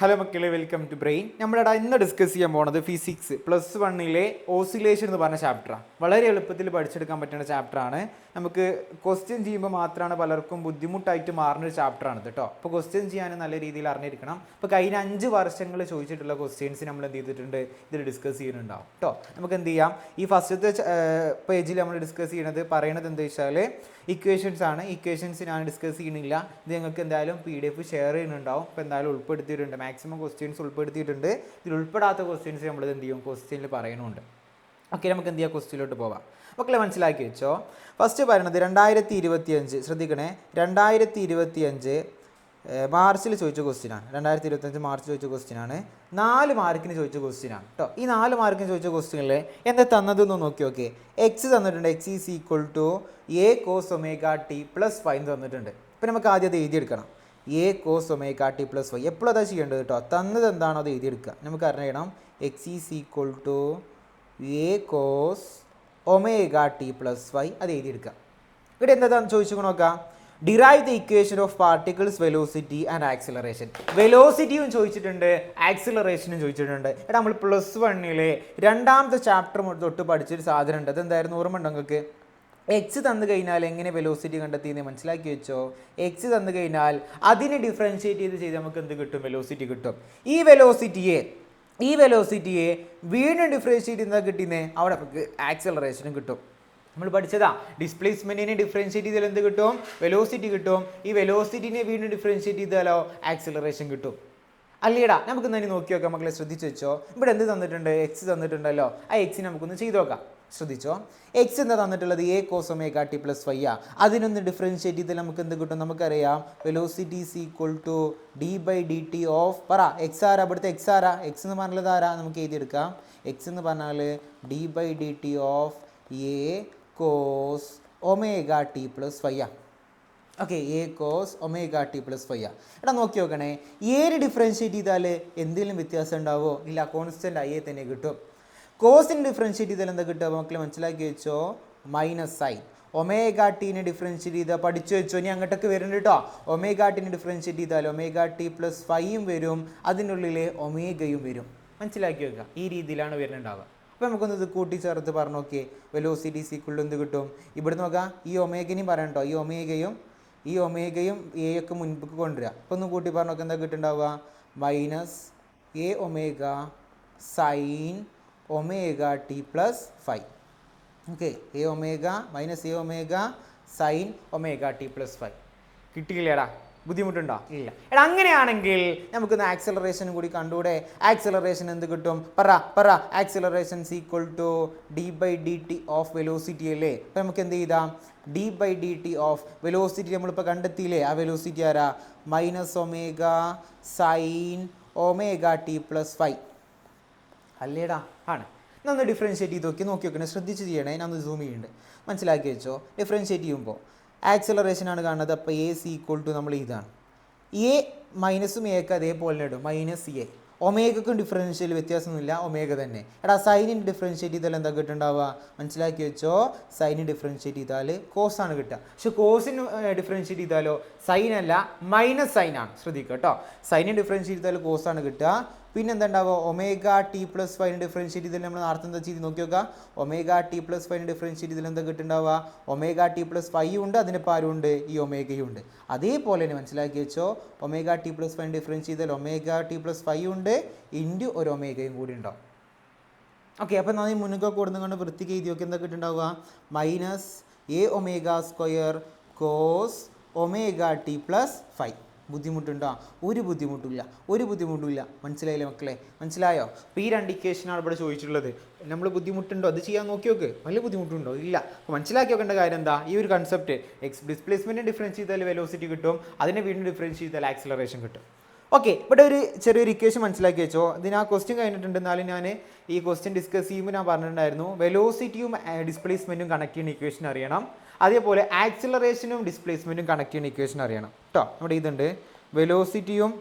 Hello മക്കളെ, welcome to brain. നമ്മളിവിടെ ഇന്ന് ഡിസ്കസ് ചെയ്യാൻ പോണത് ഫിസിക്സ് +1 ഓസിലേഷൻ എന്ന് പറഞ്ഞ ചാപ്റ്ററാണ്. വളരെ എളുപ്പത്തിൽ പഠിച്ചെടുക്കാൻ പറ്റുന്ന ചാപ്റ്ററാണ്. നമുക്ക് ക്വസ്റ്റ്യൻ ചെയ്യുമ്പോൾ മാത്രമാണ് പലർക്കും ബുദ്ധിമുട്ടായിട്ട് മാറുന്നൊരു ചാപ്റ്ററാണ് കേട്ടോ. അപ്പോൾ ക്വസ്റ്റ്യൻ ചെയ്യാൻ നല്ല രീതിയിൽ അറിഞ്ഞിരിക്കണം. അപ്പോൾ കഴിഞ്ഞ 5 വർഷങ്ങൾ ചോദിച്ചിട്ടുള്ള ക്വസ്റ്റ്യൻസ് നമ്മൾ എന്ത് ചെയ്തിട്ടുണ്ട്, ഇതിൽ ഡിസ്കസ് ചെയ്യുന്നുണ്ടാവും കേട്ടോ. നമുക്ക് എന്ത് ചെയ്യാം, ഈ ഫസ്റ്റത്തെ പേജിൽ നമ്മൾ ഡിസ്കസ് ചെയ്യണത് പറയണത് എന്താ വെച്ചാൽ ഇക്വേഷൻസ് ആണ്. ഇക്വേഷൻസ് ഞാൻ ഡിസ്കസ് ചെയ്യണില്ല. ഇത് നിങ്ങൾക്ക് എന്തായാലും PDF ഷെയർ ചെയ്യുന്നുണ്ടാവും. അപ്പോൾ എന്തായാലും ഉൾപ്പെടുത്തിയിട്ടുണ്ട്, മാക്സിമം ക്വസ്റ്റ്യൻസ് ഉൾപ്പെടുത്തിയിട്ടുണ്ട്. ഇതിൽ ഉൾപ്പെടാത്ത ക്വസ്റ്റ്യൻസ് നമ്മൾ എന്ത് ചെയ്യും, ക്വസ്റ്റ്യനിൽ പറയുന്നുണ്ട്. ഓക്കെ, നമുക്ക് എന്ത് ചെയ്യാം, ക്വസ്റ്റ്യനിലോട്ട് പോവാം. മക്കളെ മനസ്സിലാക്കി വെച്ചോ. ഫസ്റ്റ് പറയുന്നത് 2025, ശ്രദ്ധിക്കണേ, 2025 മാർച്ചിൽ ചോദിച്ച ക്വസ്റ്റ്യനാണ്. 2025 മാർച്ച് ചോദിച്ച ക്വസ്റ്റ്യനാണ്. 4 മാർക്കിന് ചോദിച്ച ക്വസ്റ്റ്യനാണ് കേട്ടോ. ഈ 4 മാർക്കിന് ചോദിച്ച ക്വസ്റ്റ്യനിൽ എന്താ തന്നതെന്ന് നോക്കി നോക്കി. എക്സ് തന്നിട്ടുണ്ട്, X is equal to A cos ωt + 5 തന്നിട്ടുണ്ട്. ഇപ്പം നമുക്ക് ആദ്യം അത് എഴുതിയെടുക്കണം. A cos ωt + 5 എപ്പോഴും അതാ ചെയ്യേണ്ടത് കേട്ടോ. തന്നത് എന്താണോ അത് എഴുതിയെടുക്കുക. നമുക്ക് അറിയണം X is equal to A cos ωt + 5 അത് എഴുതിയെടുക്കുക. ഇവിടെ എന്താ ചോദിച്ചു നോക്കാം. Derive the equation of particles velocity and acceleration. വെലോസിറ്റിയും ചോദിച്ചിട്ടുണ്ട്, ആക്സിലറേഷനും ചോദിച്ചിട്ടുണ്ട്. എടാ നമ്മൾ +1 രണ്ടാമത്തെ ചാപ്റ്റർ തൊട്ട് പഠിച്ചൊരു സാധനം ഉണ്ട്. അതെന്തായിരുന്നു, ഓർമ്മ ഉണ്ടോ നിങ്ങൾക്ക്? എക്സ് തന്നു കഴിഞ്ഞാൽ എങ്ങനെ വെലോസിറ്റി കണ്ടെത്തിയെന്ന് മനസ്സിലാക്കി വെച്ചോ. എക്സ് തന്നു കഴിഞ്ഞാൽ അതിനെ ഡിഫറൻഷിയേറ്റ് ചെയ്ത് നമുക്ക് എന്ത് കിട്ടും, വെലോസിറ്റി കിട്ടും. ഈ വെലോസിറ്റിയെ വീണ്ടും ഡിഫറൻഷിയേറ്റ് ചെയ്താൽ കിട്ടിയെന്നേ അവിടെ നമുക്ക് ആക്സിലറേഷനും കിട്ടും. നമ്മൾ പഠിച്ചതാ, ഡിസ്പ്ലേസ്മെൻറ്റിനെ ഡിഫറൻഷിയേറ്റ് ചെയ്താൽ എന്ത് കിട്ടും, വെലോസിറ്റി കിട്ടും. ഈ വെലോസിറ്റിനെ വീണ്ടും ഡിഫറൻഷിയേറ്റ് ചെയ്താലോ ആക്സിലറേഷൻ കിട്ടും. അല്ലേടാ, നമുക്ക് തന്നെ നോക്കി നോക്കാം. മക്കളെ ശ്രദ്ധിച്ച് വെച്ചോ. ഇവിടെ എന്ത് തന്നിട്ടുണ്ട്, എക്സ് തന്നിട്ടുണ്ടല്ലോ. ആ എക്സിനെ നമുക്കൊന്ന് ചെയ്ത് നോക്കാം. ശ്രദ്ധിച്ചോ, എക്സ് എന്താ തന്നിട്ടുള്ളത്, A cos ωt + 5. അതിനൊന്ന് ഡിഫറൻഷിയേറ്റ് ചെയ്താൽ നമുക്ക് എന്ത് കിട്ടും, നമുക്കറിയാം velocity is equal to d/dt of പറ എക്സ് ആരാ, ഇവിടുത്തെ എക്സ് ആരാ, എക്സ് എന്ന് പറഞ്ഞത് ആരാ, നമുക്ക് എഴുതിയെടുക്കാം. എക്സ് എന്ന് പറഞ്ഞാൽ d/dt of A cos ωt + 5. Okay, A cos ωt + 5. എടാ നോക്കി നോക്കണേ, ഏത് ഡിഫറൻഷിയേറ്റ് ചെയ്താൽ എന്തെങ്കിലും വ്യത്യാസം ഉണ്ടാവോ? ഇല്ല, കോൺസ്റ്റൻ്റ് ആയേ തന്നെ കിട്ടും. കോസിന് ഡിഫറൻഷിയേറ്റ് ചെയ്താൽ എന്താ കിട്ടുക, മക്കളെ മനസ്സിലാക്കി വെച്ചോ, -sin. ഒമേഗാട്ടീനെ ഡിഫറൻഷിയേറ്റ് ചെയ്താൽ പഠിച്ചു വെച്ചോ. ഇനി അങ്ങോട്ടൊക്കെ വരുന്നുണ്ട് കേട്ടോ. ഒമേഗാട്ടീനെ ഡിഫറൻഷിയേറ്റ് ചെയ്താൽ ωt + 5 വരും, അതിനുള്ളിൽ ഒമേഗയും വരും. മനസ്സിലാക്കി വെക്കുക. ഈ രീതിയിലാണ് വരുന്നുണ്ടാവുക. അപ്പോൾ നമുക്കൊന്ന് ഇത് കൂട്ടിച്ചേർത്ത് പറഞ്ഞു നോക്കിയേ. വെലോസിറ്റി ഈസ് ഈക്വൽ ടു എന്ത് കിട്ടും, ഇവിടെ നോക്കാം. ഈ ഒമേഗനെയും പറയണം കേട്ടോ. ഈ ഒമേഗയും A ഒക്കെ മുൻപ് കൊണ്ടുവരിക. അപ്പോൾ ഒന്ന് കൂട്ടി പറഞ്ഞു നോക്കുക, എന്താ കിട്ടുന്നുണ്ടാവുക, -Aω sin ωt + 5. Okay, Aω -Aω sin ωt + 5 കിട്ടിയില്ലേടാ, ബുദ്ധിമുട്ടുണ്ടോ? ഇല്ല. എടാ അങ്ങനെയാണെങ്കിൽ നമുക്കൊന്ന് ആക്സിലറേഷനും കൂടി കണ്ടുകൂടെ. ആക്സിലറേഷൻ എന്ത് കിട്ടും, പറ acceleration equal to d/dt of velocity അല്ലേ. അപ്പം നമുക്ക് എന്ത് ചെയ്താം, d/dt ഓഫ് വെലോസിറ്റി നമ്മളിപ്പോൾ കണ്ടെത്തിയില്ലേ. ആ വെലോസിറ്റി ആരാ, -ω sin ωt + 5 അല്ലേടാ, ആണ്. ഒന്ന് ഡിഫറൻഷിയേറ്റ് ചെയ്ത് നോക്കി നോക്കണേ, ശ്രദ്ധിച്ച് ചെയ്യണേ. ഞാൻ ഒന്ന് സൂം ചെയ്യുന്നുണ്ട്, മനസ്സിലാക്കി വെച്ചോ. ഡിഫറൻഷിയേറ്റ് ചെയ്യുമ്പോൾ ആക്സിലറേഷനാണ് കാണുന്നത്. അപ്പോൾ A is equal to നമ്മൾ ഇതാണ്. A മൈനസും A ഒക്കെ അതേപോലെ ഇടും, -A. ഒമേഗക്കും ഡിഫറൻഷ്യൽ വ്യത്യാസമൊന്നുമില്ല, ഒമേഗ തന്നെ. എടാ സൈനിന് ഡിഫറൻഷിയേറ്റ് ചെയ്താൽ എന്താ കിട്ടുന്നുണ്ടാവുക, മനസ്സിലാക്കി വെച്ചോ. സൈനിന് ഡിഫറൻഷിയേറ്റ് ചെയ്താൽ കോസാണ് കിട്ടുക. പക്ഷെ കോസിന് ഡിഫറൻഷിയേറ്റ് ചെയ്താലോ സൈൻ അല്ല, -sin ആണ്. ശ്രദ്ധിക്കുക കേട്ടോ. സൈനിന് ഡിഫറൻഷിയേറ്റ് ചെയ്താൽ കോസാണ് കിട്ടുക. പിന്നെ എന്താ ഉണ്ടാവുക, ωt + 5 ഡിഫറൻഷിയേറ്റ് ചെയ്താൽ നമ്മൾ നേരത്തെ എന്താ ചെയ്ത് നോക്കി നോക്കുക. ωt + 5 ഡിഫറൻഷിയേറ്റ് ചെയ്താൽ എന്താ കിട്ടുന്നുണ്ടാവുക, ωt + 5 ഉണ്ട്, അതിന് പാരുണ്ട്, ഈ ഒമേഗയും ഉണ്ട്. അതേപോലെ തന്നെ മനസ്സിലാക്കി വെച്ചോ. ωt + 5 ഡിഫറൻഷിയേറ്റ് ചെയ്താൽ ωt + 5 ഉണ്ട്, ഇൻറ്റു ഒരു ഒമേഗയും കൂടി ഉണ്ടാവും. ഓക്കെ, അപ്പോൾ നമ്മൾ ഈ മുന്നൊക്കെ കൊടുന്നുകൊണ്ട് വൃത്തിക്ക് എഴുതി നോക്കി എന്താ കിട്ടുന്നുണ്ടാവുക, -Aω² cos ωt + 5. ബുദ്ധിമുട്ടുണ്ടോ? ഒരു ബുദ്ധിമുട്ടില്ല. മനസ്സിലായില്ലേ മക്കളെ, മനസ്സിലായോ? അപ്പോൾ ഈ 2 ഇക്വേഷനാണ് ഇവിടെ ചോദിച്ചിട്ടുള്ളത്. നമ്മൾ ബുദ്ധിമുട്ടുണ്ടോ അത് ചെയ്യാൻ നോക്കി നോക്ക്. വലിയ ബുദ്ധിമുട്ടുണ്ടോ? ഇല്ല. അപ്പോൾ മനസ്സിലാക്കി വെക്കേണ്ട കാര്യം എന്താ, ഈ ഒരു കൺസെപ്റ്റ്, ഡിസ്പ്ലേസ്മെൻറ്റ് ഡിഫറൻസ് ചെയ്താൽ വെലോസിറ്റി കിട്ടും, അതിനെ വീണ്ടും ഡിഫറൻസ് ചെയ്താൽ ആക്സിലറേഷൻ കിട്ടും. ഓക്കെ, ഇവിടെ ഒരു ചെറിയൊരു ഇക്വേഷൻ മനസ്സിലാക്കി വെച്ചോ. ഇതിന് ആ ക്വസ്റ്റ്യൻ കഴിഞ്ഞിട്ടുണ്ട്. എന്നാലും ഞാൻ ഈ ക്വസ്റ്റ്യൻ ഡിസ്കസ് ചെയ്യുമ്പോൾ ഞാൻ പറഞ്ഞിട്ടുണ്ടായിരുന്നു, വെലോസിറ്റിയും ഡിസ്പ്ലേസ്മെൻറ്റും കണക്ട് ചെയ്യുന്ന ഇക്വേഷൻ അറിയണം. അതേപോലെ ആക്സിലറേഷനും ഡിസ്പ്ലേസ്മെൻറ്റും കണക്ട് ചെയ്യുന്ന ഇക്വേഷൻ അറിയണം കേട്ടോ. നമ്മുടെ ഇതുണ്ട്, വെലോസിറ്റിയും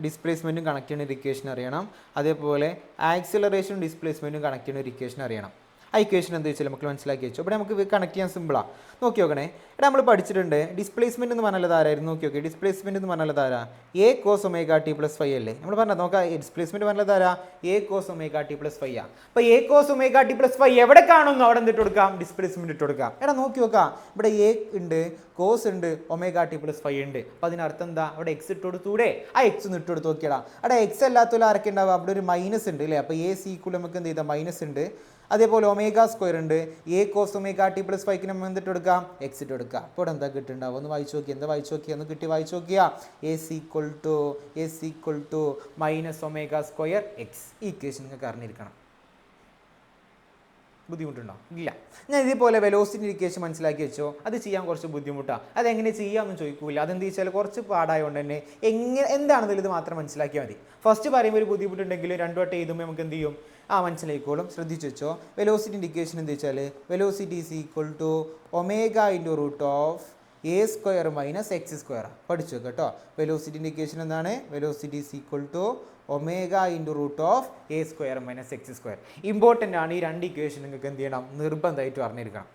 ഡിസ്പ്ലേസ്മെൻറ്റും കണക്ട് ചെയ്യുന്ന ഒരു ഇക്വേഷൻ അറിയണം. അതേപോലെ ആക്സിലറേഷനും ഡിസ്പ്ലേസ്മെൻറ്റും കണക്ട് ചെയ്യുന്ന ഒരു ഇക്വേഷൻ അറിയണം. ആ ഇക്വേഷൻ എന്താ വെച്ചാൽ നമുക്ക് മനസ്സിലാക്കി വെച്ചു. ഇവിടെ നമുക്ക് കണക്ട് ചെയ്യാൻ സിമ്പിളാണ്. നോക്കി നോക്കണേ, ഇവിടെ നമ്മൾ പഠിച്ചിട്ടുണ്ട് ഡിസ്പ്ലേസ്മെൻറ്റ് എന്ന് പറഞ്ഞാൽ ആരായിരുന്നു? നോക്കി നോക്കി, ഡിസ്പ്ലേസ്മെൻറ്റ് എന്ന് പറഞ്ഞാൽ ആരാ? A cos omega T plus five അല്ലേ നമ്മൾ പറഞ്ഞത്. നോക്കാം, ഡിസ്പ്ലേസ്മെൻറ്റ് പറഞ്ഞത് ആരാ? A cos omega T plus five ആ. അപ്പോൾ A cos omega T plus five എവിടെ കാണുന്നു അവിടെ എന്തിട്ട് കൊടുക്കാം? ഡിസ്പ്ലേസ്മെൻറ്റ് ഇട്ട് കൊടുക്കാം. എടാ നോക്കി നോക്കാം, ഇവിടെ എ ഉണ്ട്, കോസ് ഉണ്ട്, ഒമേഗ ടി പ്ലസ് ഫൈവ് ഉണ്ട്. അപ്പോൾ അതിനർത്ഥം എന്താ? അവിടെ എക്സ് ഇട്ട് കൊടുത്തൂടെ? ആ എക്സ് ഒന്ന് ഇട്ട് കൊടുത്ത് നോക്കിയടാ. അവിടെ എക്സ് അല്ലാത്തവരും ആരൊക്കെ ഉണ്ടാവുക? അവിടെ ഒരു മൈനസ് ഉണ്ട് അല്ലേ? അപ്പോൾ എ സീക്വൽ നമുക്ക് എന്ത് ചെയ്താൽ മൈനസ് ഉണ്ട്. അതേപോലെ ഒമേഗ സ്ക്വയർ ഉണ്ട്. A cos omega T plus ഫൈവിന് നമ്മൾ എന്തിട്ട് കൊടുക്കാം? എക്സ് ഇട്ട് കൊടുക്കുക. അപ്പോൾ എന്താ കിട്ടുന്നുണ്ടാവും? ഒന്ന് വായിച്ചു നോക്കി. എന്താ വായിച്ചു നോക്കി? ഒന്ന് കിട്ടി വായിച്ചു നോക്കിയാ. S equal to minus omega square X. ഈ ഇക്വേഷൻ നിങ്ങൾക്ക് അറിഞ്ഞിരിക്കണം. ബുദ്ധിമുട്ടുണ്ടോ? ഇല്ല. ഞാൻ ഇതേപോലെ വെലോസിറ്റി ഇക്വേഷൻ മനസ്സിലാക്കി വെച്ചോ. അത് ചെയ്യാൻ കുറച്ച് ബുദ്ധിമുട്ടാണ്. അതെങ്ങനെ ചെയ്യാമെന്ന് ചോദിക്കൂല. അതെന്ത് വെച്ചാൽ കുറച്ച് പാടായതുകൊണ്ട് തന്നെ എന്താണെങ്കിലും ഇത് മാത്രം മനസ്സിലാക്കിയാൽ മതി. ഫസ്റ്റ് പറയുമ്പോൾ ഒരു ബുദ്ധിമുട്ടുണ്ടെങ്കിലും രണ്ടു വട്ടം എഴുതുമ്പോൾ നമുക്ക് എന്ത് ചെയ്യും? മനസ്സിലായിക്കോളും. ശ്രദ്ധിച്ചു വെച്ചോ. വെലോസിറ്റി ഇൻഡിക്കേഷൻ എന്താ വെച്ചാൽ velocity is equal to omega into root of A square minus X square. പഠിച്ചു കേട്ടോ. വെലോസിറ്റി ഇൻഡിക്കേഷൻ എന്താണ്? Velocity is equal to omega into root of A square minus X square. Important ആണ്. ഈ രണ്ട് equation നിങ്ങൾക്ക് എന്ത് ചെയ്യണം? നിർബന്ധമായിട്ട് അറിഞ്ഞിരിക്കണം.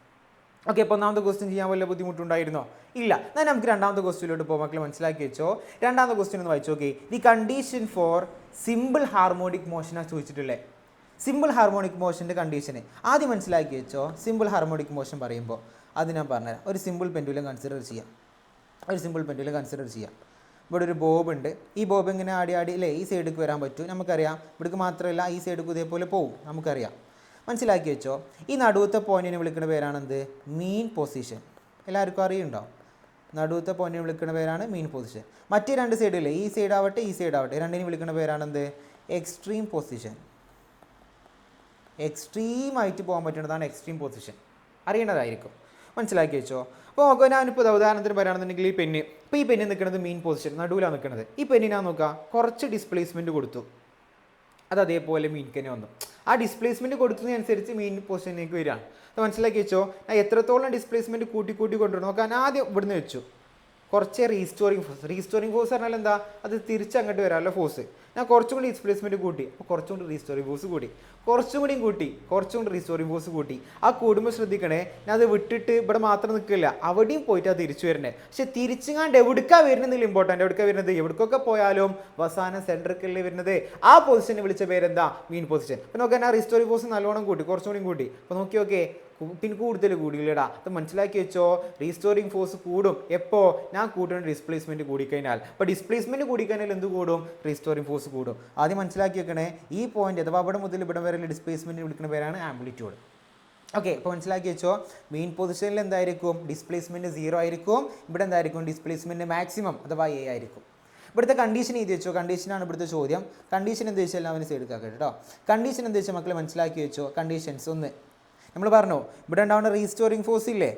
ഓക്കെ, അപ്പോൾ ഒന്നാമത്തെ ക്വസ്റ്റ്യൻ ചെയ്യാൻ വല്ല ബുദ്ധിമുട്ടുണ്ടായിരുന്നോ? ഇല്ല. എന്നാൽ നമുക്ക് രണ്ടാമത്തെ ക്വസ്റ്റ്യനിലോട്ട് പോകും. മക്കൾ മനസ്സിലാക്കി വെച്ചോ. രണ്ടാമത്തെ ക്വസ്റ്റ്യൻ ഒന്ന് വായിച്ചു നോക്കി. The condition for simple harmonic മോഷനാണ് ചോദിച്ചിട്ടുള്ളത്. സിമ്പിൾ ഹാർമോണിക് മോഷൻ്റെ കണ്ടീഷന് ആദ്യം മനസ്സിലാക്കി വെച്ചോ. സിമ്പിൾ ഹാർമോണിക് മോഷൻ പറയുമ്പോൾ അത് ഞാൻ പറഞ്ഞുതരാം. ഒരു സിമ്പിൾ പെൻഡുലം കൺസിഡർ ചെയ്യാം. ഇവിടെ ഒരു ബോബ് ഉണ്ട്. ഈ ബോബ് ഇങ്ങനെ ആടി അല്ലേ ഈ സൈഡിലേക്ക് വരാൻ പറ്റും നമുക്കറിയാം. ഇവിടേക്ക് മാത്രമല്ല ഈ സൈഡിലേക്ക് ഇതേപോലെ പോവും നമുക്കറിയാം. മനസ്സിലാക്കി വെച്ചോ. ഈ നടുവത്തെ പോയിന്റിനെ വിളിക്കുന്ന പേരാണെന്ത്? മീൻ പൊസിഷൻ. എല്ലാവർക്കും അറിയുണ്ടോ? നടുവത്തെ പോയിന്റിനെ വിളിക്കുന്ന പേരാണ് മീൻ പൊസിഷൻ. മറ്റേ രണ്ട് സൈഡില്ലേ, ഈ സൈഡ് ആവട്ടെ ഈ സൈഡ് ആവട്ടെ, രണ്ടിനെ വിളിക്കുന്ന പേരാണെന്ത്? Extreme position. എക്സ്ട്രീമായിട്ട് പോകാൻ പറ്റുന്നതാണ് എക്സ്ട്രീം പൊസിഷൻ. അറിയേണ്ടതായിരിക്കും. മനസ്സിലാക്കി വെച്ചോ. അപ്പോൾ നോക്കുക, ഞാനിപ്പോൾ ഉദാഹരണത്തിന് പറയുകയാണെന്നുണ്ടെങ്കിൽ ഈ പെന്ന്, ഇപ്പോൾ ഈ പെന്ന് നിൽക്കുന്നത് മീൻ പൊസിഷൻ, നടുവിലാണ് നിൽക്കുന്നത്. ഈ പെന്നിനാ നോക്കുക, കുറച്ച് ഡിസ്പ്ലേസ്മെൻറ്റ് കൊടുത്തു, അത് അതേപോലെ മീൻക്കന്നെ വന്നു. ആ ഡിസ്പ്ലേസ്മെൻറ്റ് കൊടുത്തതിനനുസരിച്ച് മീൻ പൊസിഷനിലേക്ക് വരികയാണ്. അത് മനസ്സിലാക്കി വെച്ചോ. ഞാൻ എത്രത്തോളം ഡിസ്പ്ലേസ്മെൻറ്റ് കൂട്ടി കൊണ്ടുവരും നോക്കാൻ ആദ്യം ഇവിടുന്ന് വെച്ചു. കുറച്ച് റീസ്റ്റോറിങ് ഫോഴ്സ് പറഞ്ഞാൽ എന്താ? അത് തിരിച്ചങ്ങോട്ട് വരാമല്ലോ ഫോഴ്സ്. ഞാൻ കുറച്ചും കൂടി ഡിസ്പ്ലേസ്മെൻറ്റ് കൂട്ടി, അപ്പോൾ കുറച്ചും കൂടി റീസ്റ്റോറിങ് ഫോഴ്സ് കൂട്ടി, കുറച്ചും കൂടി റീസ്റ്റോറിങ് ഫോഴ്സ് കൂട്ടി. ആ കൂടുമ്പോൾ ശ്രദ്ധിക്കണേ, ഞാൻ അത് വിട്ടിട്ട് ഇവിടെ മാത്രം നിൽക്കില്ല, അവിടെയും പോയിട്ട് അത് തിരിച്ചു വരണേ. പക്ഷെ തിരിച്ചുങ്ങാണ്ട് എവിടേക്കാണ് വരുന്നതിൽ ഇമ്പോർട്ടൻ്റ്. എവിടേക്കാണ് വരുന്നത്? എവിടേക്കൊക്കെ പോയാലും അവസാനം സെൻറ്ററിക്കല്ലേ വരുന്നത്. ആ പൊസിഷനെ വിളിച്ച പേരെന്താ? മീൻ പൊസിഷൻ. അപ്പോൾ നോക്കാൻ ആ റീസ്റ്റോറിങ് ഫോഴ്സ് നല്ലോണം കൂട്ടി, കുറച്ചും കൂടി. അപ്പോൾ നോക്കി പിന്നെ കൂടുതൽ കൂടിയില്ലടാ. അത് മനസ്സിലാക്കി വെച്ചോ. റീസ്റ്റോറിങ് ഫോഴ്സ് കൂടും എപ്പോൾ? ഞാൻ കൂട്ടുന്ന ഡിസ്പ്ലേസ്മെൻറ്റ് കൂടിക്കഴിഞ്ഞാൽ. അപ്പോൾ ഡിസ്പ്ലേസ്മെൻറ്റ് കൂടിക്കഴിഞ്ഞാൽ എന്ത് കൂടും? റീസ്റ്റോറിങ് ഫോഴ്സ് കൂടും. ആദ്യം മനസ്സിലാക്കി വെക്കണേ, ഈ പോയിന്റ് അഥവാ അവിടെ മുതൽ ഇവിടെ വരെ ഡിസ്പ്ലേസ്മെൻറ്റ് വിളിക്കുന്ന പേരാണ് ആംപ്ലിറ്റ്യൂഡ്. ഓക്കെ, അപ്പോൾ മനസ്സിലാക്കി വെച്ചോ. മെയിൻ പൊസിഷനിൽ എന്തായിരിക്കും? ഡിസ്പ്ലേസ്മെൻറ്റ് 0 ആയിരിക്കും. ഇവിടെ എന്തായിരിക്കും? ഡിസ്പ്ലേസ്മെൻറ്റ് മാക്സിമം അഥവാ A ആയിരിക്കും. ഇവിടുത്തെ കണ്ടീഷൻ എഴുതി വെച്ചോ. കണ്ടീഷനാണ് ഇവിടുത്തെ ചോദ്യം. കണ്ടീഷൻ എന്താ വെച്ചാൽ അവന് സൈഡ് എടുക്കാം കേട്ടോ. കണ്ടീഷൻ എന്താ വെച്ചാൽ മക്കളെ മനസ്സിലാക്കി വെച്ചോ. കണ്ടീഷൻസ് ഒന്ന് നമ്മൾ പറഞ്ഞു, ഇവിടെ ഉണ്ടാവുന്ന റീസ്റ്റോറിങ് ഫോഴ്സ് ഇല്ലേ?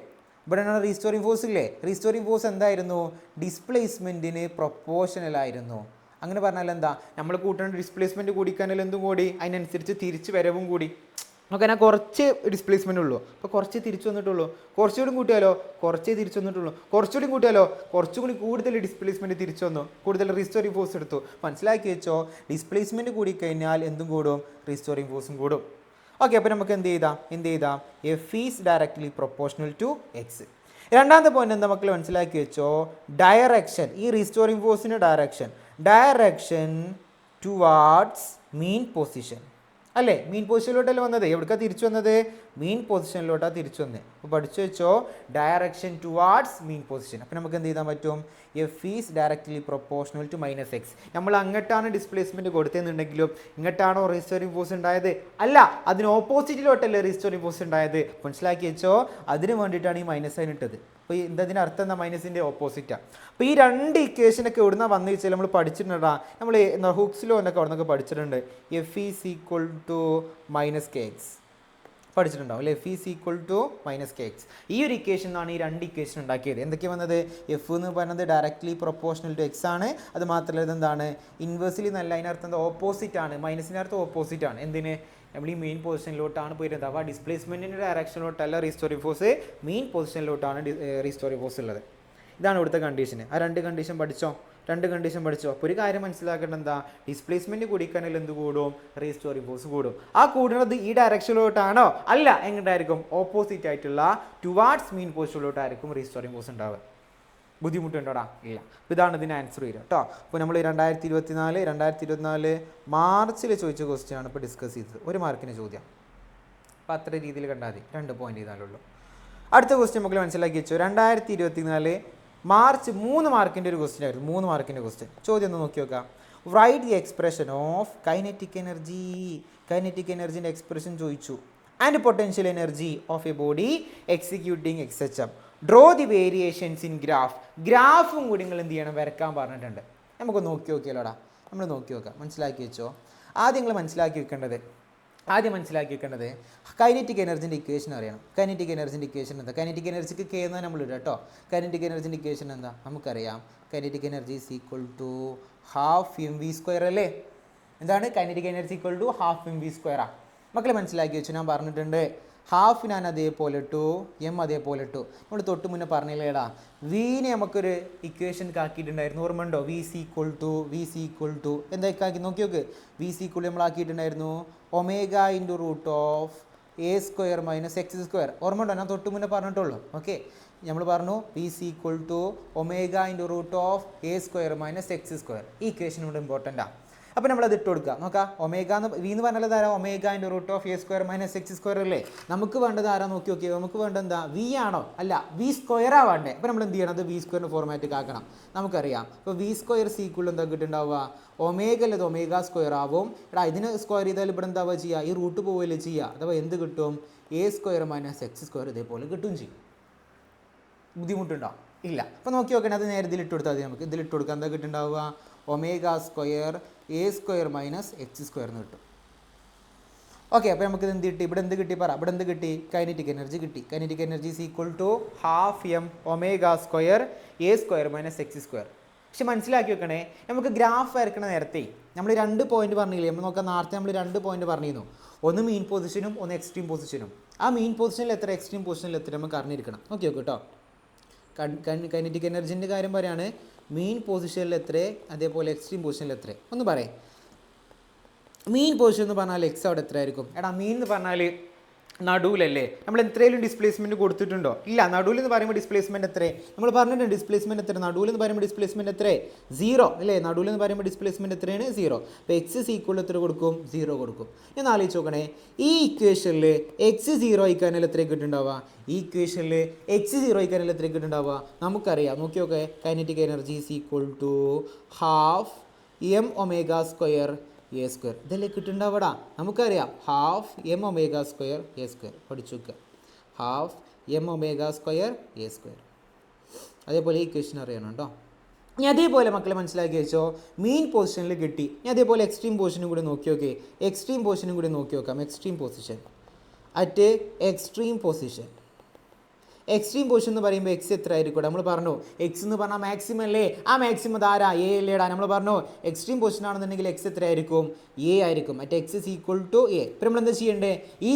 റീസ്റ്റോറിങ് ഫോഴ്സ് എന്തായിരുന്നു? ഡിസ്പ്ലേസ്മെൻറ്റിന് പ്രൊപ്പോർഷണൽ ആയിരുന്നു. അങ്ങനെ പറഞ്ഞാൽ എന്താ? നമ്മൾ കൂട്ടുന്ന ഡിസ്പ്ലേസ്മെൻറ്റ് കൂടിക്കാനാൽ എന്തും കൂടി, അതിനനുസരിച്ച് തിരിച്ച് വരവും കൂടി. നമുക്ക് ഞാൻ കുറച്ച് ഡിസ്പ്ലേസ്മെൻറ്റ് ഉള്ളൂ, അപ്പോൾ കുറച്ച് തിരിച്ചു വന്നിട്ടുള്ളൂ. കുറച്ചുകൂടി കൂട്ടിയാലോ? കുറച്ചേ തിരിച്ചു വന്നിട്ടുള്ളൂ. കുറച്ചുകൂടി കൂട്ടിയാലോ? കുറച്ചുകൂടി കൂടുതൽ ഡിസ്പ്ലേസ്മെൻറ്റ് തിരിച്ചു വന്നു, കൂടുതൽ റീസ്റ്റോറിങ് ഫോഴ്സ് എടുത്തു. മനസ്സിലാക്കി വെച്ചോ. ഡിസ്പ്ലേസ്മെൻറ്റ് കൂടിക്കഴിഞ്ഞാൽ എന്തും കൂടും? റീസ്റ്റോറിങ് ഫോഴ്സും കൂടും. ഓക്കെ, അപ്പോൾ നമുക്ക് എന്ത് ചെയ്താം? F is directly proportional to X. രണ്ടാമത്തെ പോയിന്റ് എന്താ മക്കൾ മനസ്സിലാക്കി വെച്ചോ. ഡയറക്ഷൻ, ഈ റീസ്റ്റോറിങ് ഫോഴ്സിൻ്റെ ഡയറക്ഷൻ ടുവാർഡ്സ് മീൻ പൊസിഷൻ അല്ലേ? മീൻ പൊസിഷനിലോട്ടല്ലേ വന്നത്? എവിടേക്കാണ് തിരിച്ചു വന്നത്? മീൻ പൊസിഷനിലോട്ടാണ് തിരിച്ചു വന്നത്. അപ്പോൾ പഠിച്ചു വെച്ചോ, ഡയറക്ഷൻ ടുവാർഡ്സ് മീൻ പൊസിഷൻ. അപ്പോൾ നമുക്ക് എന്ത് ചെയ്താൽ പറ്റും? F is directly proportional to minus X. നമ്മൾ അങ്ങോട്ടാണ് ഡിസ്പ്ലേസ്മെൻറ്റ് കൊടുത്തതെന്നുണ്ടെങ്കിലും ഇങ്ങോട്ടാണോ റീസ്റ്റോറിങ് ഫോഴ്സ് ഉണ്ടായത്? അല്ല, അതിന് ഓപ്പോസിറ്റിലോട്ടല്ലേ റീസ്റ്റോറിങ് ഫോഴ്സ് ഉണ്ടായത്. മനസ്സിലാക്കി വെച്ചോ. അതിന് വേണ്ടിയിട്ടാണ് ഈ മൈനസ് സൈൻ ഇട്ടത്. അപ്പോൾ ഇതിൻ്റെ അർത്ഥം എന്താ? മൈനസിൻ്റെ ഓപ്പോസിറ്റാണ്. അപ്പോൾ ഈ രണ്ട് ഇക്വേഷനൊക്കെ എവിടുന്ന വന്നു വെച്ചാൽ നമ്മൾ പഠിച്ചിട്ടുണ്ടാ. നമ്മൾ ഹുക്സ് ലോ എന്നൊക്കെ അവിടെ നിന്നൊക്കെ പഠിച്ചിട്ടുണ്ട്. F is equal to minus K X പഠിച്ചിട്ടുണ്ടാവും അല്ലേ? F is equal to minus K X. ഈ ഒരു ഇക്വേഷൻ ആണ് ഈ രണ്ട് ഇക്വേഷൻ ഉണ്ടാക്കിയത്. എന്തൊക്കെയാണ് വന്നത്? എഫ് എന്ന് പറയുന്നത് ഡയറക്ട്ലി പ്രൊപ്പോർഷണൽ ടു എക്സ് ആണ്. അത് മാത്രമല്ല ഇതെന്താണ്? ഇൻവേഴ്സ്ലി നല്ല, അതിനർത്ഥം എന്താ? ഓപ്പോസിറ്റ് ആണ്. മൈനസിൻ്റെ അർത്ഥം ഓപ്പോസിറ്റ് ആണ്. എന്തിന്? നമ്മൾ ഈ മെയിൻ പൊസിഷനിലോട്ടാണ് പോയിരുന്നത്. അപ്പോൾ ഡിസ്പ്ലേസ്മെൻറ്റിൻ്റെ ഡയറക്ഷനിലോട്ടല്ല റീസ്റ്റോറിങ് ഫോഴ്സ്, മെയിൻ പൊസിഷനിലോട്ടാണ് റീസ്റ്റോറിങ് ഫോഴ്സ് ഉള്ളത്. ഇതാണ് ഇവിടുത്തെ കണ്ടീഷൻ. ആ രണ്ട് കണ്ടീഷൻ പഠിച്ചോ. രണ്ട് കണ്ടീഷൻ പഠിച്ചോ. അപ്പോൾ ഒരു കാര്യം മനസ്സിലാക്കേണ്ടത് എന്താ, ഡിസ്പ്ലേസ്മെൻറ്റ് കൂടിക്കഴിഞ്ഞാൽ എന്ത് കൂടും, റീസ്റ്റോറിംഗ് ഫോഴ്സ് കൂടും. ആ കൂടുന്നത് ഈ ഡയറക്ഷനിലോട്ടാണോ, അല്ല, എങ്ങോട്ടായിരിക്കും, ഓപ്പോസിറ്റ് ആയിട്ടുള്ള ടുവാർഡ്സ് മീൻ പൊസിഷനിലോട്ടായിരിക്കും റീസ്റ്റോറിംഗ് ഫോഴ്സ് ഉണ്ടാവുക. ബുദ്ധിമുട്ടുണ്ടോടാ, ഇല്ല. അപ്പോൾ ഇതാണ് ഇതിന് ആൻസർ വരിക കേട്ടോ. അപ്പോൾ നമ്മൾ 2024 മാർച്ചിൽ ചോദിച്ച ക്വസ്റ്റ്യൻ ആണ് ഇപ്പോൾ ഡിസ്കസ് ചെയ്തത്. 1 മാർക്കിന് ചോദ്യം. അപ്പോൾ അത്ര രീതിയിൽ കണ്ടാൽ മതി, 2 പോയിന്റ് ചെയ്താലുള്ളൂ. അടുത്ത ക്വസ്റ്റ്യൻ നമുക്ക് മനസ്സിലാക്കി വെച്ചു. 2024 മാർച്ച് 3 മാർക്കിൻ്റെ ഒരു ക്വസ്റ്റ്യൻ ആയിരുന്നു. 3 മാർക്കിൻ്റെ ക്വസ്റ്റ്യൻ. ചോദ്യം ഒന്ന് നോക്കി നോക്കാം. Write the expression of kinetic energy. Kinetic എനർജിൻ്റെ എക്സ്പ്രഷൻ ചോദിച്ചു. And potential energy of a body executing SHM. Draw the variations in graph. ഗ്രാഫും കൂടി നിങ്ങൾ എന്ത് ചെയ്യണം, വരക്കാൻ പറഞ്ഞിട്ടുണ്ട്. നമുക്ക് നോക്കി നോക്കിയാലോടാ, നമ്മൾ നോക്കി നോക്കാം. മനസ്സിലാക്കി വെച്ചോ. ആദ്യം മനസ്സിലാക്കി വെക്കേണ്ടത് കൈനറ്റിക് എനർജിൻ്റെ ഇക്വേഷൻ അറിയണം. കൈനറ്റിക് എനർജിൻ്റെ ഇക്വേഷൻ എന്താ? കൈനറ്റിക് എനർജിക്ക് കെ എന്നാണ് നമ്മൾ ഇടുക കേട്ടോ. കൈനറ്റിക് എനർജിൻ്റെ ഇക്വേഷൻ എന്താ നമുക്കറിയാം. Kinetic energy is equal to half mv² അല്ലേ. എന്താണ് kinetic energy equal to half mv². മക്കളെ മനസ്സിലാക്കി വെച്ചു. ഞാൻ പറഞ്ഞിട്ടുണ്ട് ഹാഫ് ഞാൻ അതേപോലെ ഇട്ടു, എം അതേപോലെ ഇട്ടു. നമ്മൾ തൊട്ട് മുന്നേ പറഞ്ഞില്ലേടാ, വീനെ നമുക്കൊരു ഇക്വേഷൻ ആക്കിയിട്ടുണ്ടായിരുന്നു, ഓർമ്മ ഉണ്ടോ? വി സി ഈക്വൽ ടു എന്തൊക്കെ ആക്കി നോക്കി നോക്ക്. വി സി ഈക്വൽ നമ്മൾ ആക്കിയിട്ടുണ്ടായിരുന്നു ഒമേഗ ഇൻറ്റു √(a² - x²). ഓർമ്മ ഉണ്ടോ? ഞാൻ തൊട്ട് മുന്നേ പറഞ്ഞിട്ടുള്ളൂ. ഓക്കെ, നമ്മൾ പറഞ്ഞു V C equal to omega into √(a² - x²). ഈ ഇക്വേഷൻ ഇവിടെ ഇമ്പോർട്ടൻ്റാണ്. അപ്പോൾ നമ്മളത് ഇട്ട് കൊടുക്കുക. നോക്കാം, ഒമേഗ എന്ന് വി എന്ന് പറഞ്ഞാൽ ആരാ, ഒമേഗ ഇൻറ്റു √(a² - x² അല്ലേ. നമുക്ക് വേണ്ടത് ആരാ നോക്കി നോക്കിയോ. നമുക്ക് വേണ്ടത് എന്താ, വി ആണോ, അല്ല v² വേണ്ടേ. അപ്പോൾ നമ്മൾ എന്ത് ചെയ്യണം, അത് v² ഫോർമാറ്റിൽ ആക്കണം. നമുക്കറിയാം. അപ്പോൾ v² സീക്വൽ എന്താ കിട്ടുന്നുണ്ടാവുക, ഒമേഗ അല്ലത് ഒമേഗ² ആവും. എടാ ഇതിന് സ്ക്വയർ ചെയ്താൽ ഇവിടെ എന്താവുക ചെയ്യുക, ഈ റൂട്ട് പോവുകയല്ലേ ചെയ്യുക. അഥവാ എന്ത് കിട്ടും, a² - x² ഇതേപോലെ കിട്ടും ചെയ്യും. ബുദ്ധിമുട്ടുണ്ടോ, ഇല്ല. അപ്പോൾ നോക്കി നോക്കണേ, അത് നേരെ ഇതിലിട്ട് കൊടുത്താൽ മതി. നമുക്ക് ഇതിലിട്ട് കൊടുക്കുക. എന്താ കിട്ടുന്നുണ്ടാവുക, ഒമേഗ² a² - x² എന്ന് കിട്ടും. ഓക്കെ, അപ്പോൾ നമുക്ക് ഇത് എന്ത് കിട്ടി, ഇവിടെ എന്ത് കിട്ടി പറ, ഇവിടെ എന്ത് കിട്ടി, കൈനറ്റിക് എനർജി കിട്ടി. Kinetic energy is equal to half omega a² - x². പക്ഷെ മനസ്സിലാക്കി വെക്കണേ, നമുക്ക് ഗ്രാഫ് വരക്കണ നേരത്തെ നമ്മൾ 2 പോയിന്റ് പറഞ്ഞില്ലേ. നമ്മൾ നോക്കാം, നേരത്തെ നമ്മൾ 2 പോയിന്റ് പറഞ്ഞിരുന്നു. ഒന്ന് മീൻ പൊസിഷനും ഒന്ന് എക്സ്ട്രീം പൊസിഷനും. ആ മീൻ പൊസിഷനിൽ എത്ര, എക്സ്ട്രീം പൊസിഷനിൽ എത്ര നമുക്ക് അറിഞ്ഞിരിക്കണം. നോക്കി നോക്ക് കേട്ടോ. കൈനറ്റിക് എനർജിൻ്റെ കാര്യം പറയുകയാണ്. മീൻ പൊസിഷനിൽ എത്ര, അതേപോലെ എക്സ്ട്രീം പൊസിഷനിൽ എത്ര ഒന്ന് പറയേ. മീൻ പൊസിഷൻ എന്ന് പറഞ്ഞാൽ എക്സ് അവിടെ എത്ര ആയിരിക്കും. എടാ മീൻ എന്ന് പറഞ്ഞാൽ നടുവിലല്ലേ. നമ്മൾ എത്രയും ഡിസ്പ്ലേസ്മെൻറ്റ് കൊടുത്തിട്ടുണ്ടോ, ഇല്ല. നടുവിൽ എന്ന് പറയുമ്പോൾ ഡിസ്പ്ലേസ്മെൻറ്റ് എത്ര നമ്മൾ പറഞ്ഞിട്ടുണ്ട്. ഡിസ്പ്ലേസ്മെൻറ്റ് എത്ര, നടുവിൽ എന്ന് പറയുമ്പോൾ ഡിസ്പ്ലേസ്മെൻറ്റ് എത്ര, 0 അല്ലേ. നടുവിൽ എന്ന് പറയുമ്പോൾ ഡിസ്പ്ലേസ്മെൻറ്റ് എത്രയാണ്, 0. അപ്പോൾ എക്സ് ഈക്വൽ എത്ര കൊടുക്കും, 0 കൊടുക്കും. ഞാൻ ആലോചിച്ച് നോക്കണേ, ഈ ഇക്വേഷനിൽ എക്സ് 0 ആയിക്കാനാൽ എത്ര കിട്ടുന്നുണ്ടാവുക, ഈ ഇക്വേഷനിൽ എക്സ് 0 ആയിക്കാനാൽ എത്ര കിട്ടുന്നുണ്ടാവുക നമുക്കറിയാം. നോക്കി നോക്കേ, kinetic energy is equal to half mω² a². ഇതല്ലേ കിട്ടുന്നുണ്ടാവടാ. നമുക്കറിയാം ഹാഫ് mω² a². പഠിച്ചു വെക്കുക, ഹാഫ് mω² a². അതേപോലെ ഈ ഇക്വേഷൻ അറിയണം കേട്ടോ. ഇനി അതേപോലെ മക്കളെ മനസ്സിലാക്കി വെച്ചോ, മീൻ പൊസിഷനിൽ കിട്ടി. ഇനി അതേപോലെ എക്സ്ട്രീം പൊസിഷനും കൂടി നോക്കി നോക്കി. എക്സ്ട്രീം പൊസിഷനും കൂടി നോക്കി നോക്കാം. Extreme position at extreme position. Extreme position എന്ന് പറയുമ്പോൾ എക്സ് എത്ര ആയിരിക്കും, നമ്മൾ പറഞ്ഞു എക്സ് എന്ന് പറഞ്ഞാൽ മാക്സിമം അല്ലേ. ആ മാക്സിമം ധാരാ എ അല്ലേടാ. നമ്മൾ പറഞ്ഞു എക്സ്ട്രീം പൊസിഷൻ ആണെന്നുണ്ടെങ്കിൽ എക്സ് എത്ര ആയിരിക്കും, എ ആയിരിക്കും. മറ്റേ X is equal to A. ഇപ്പം നമ്മൾ എന്താ ചെയ്യേണ്ടേ, ഈ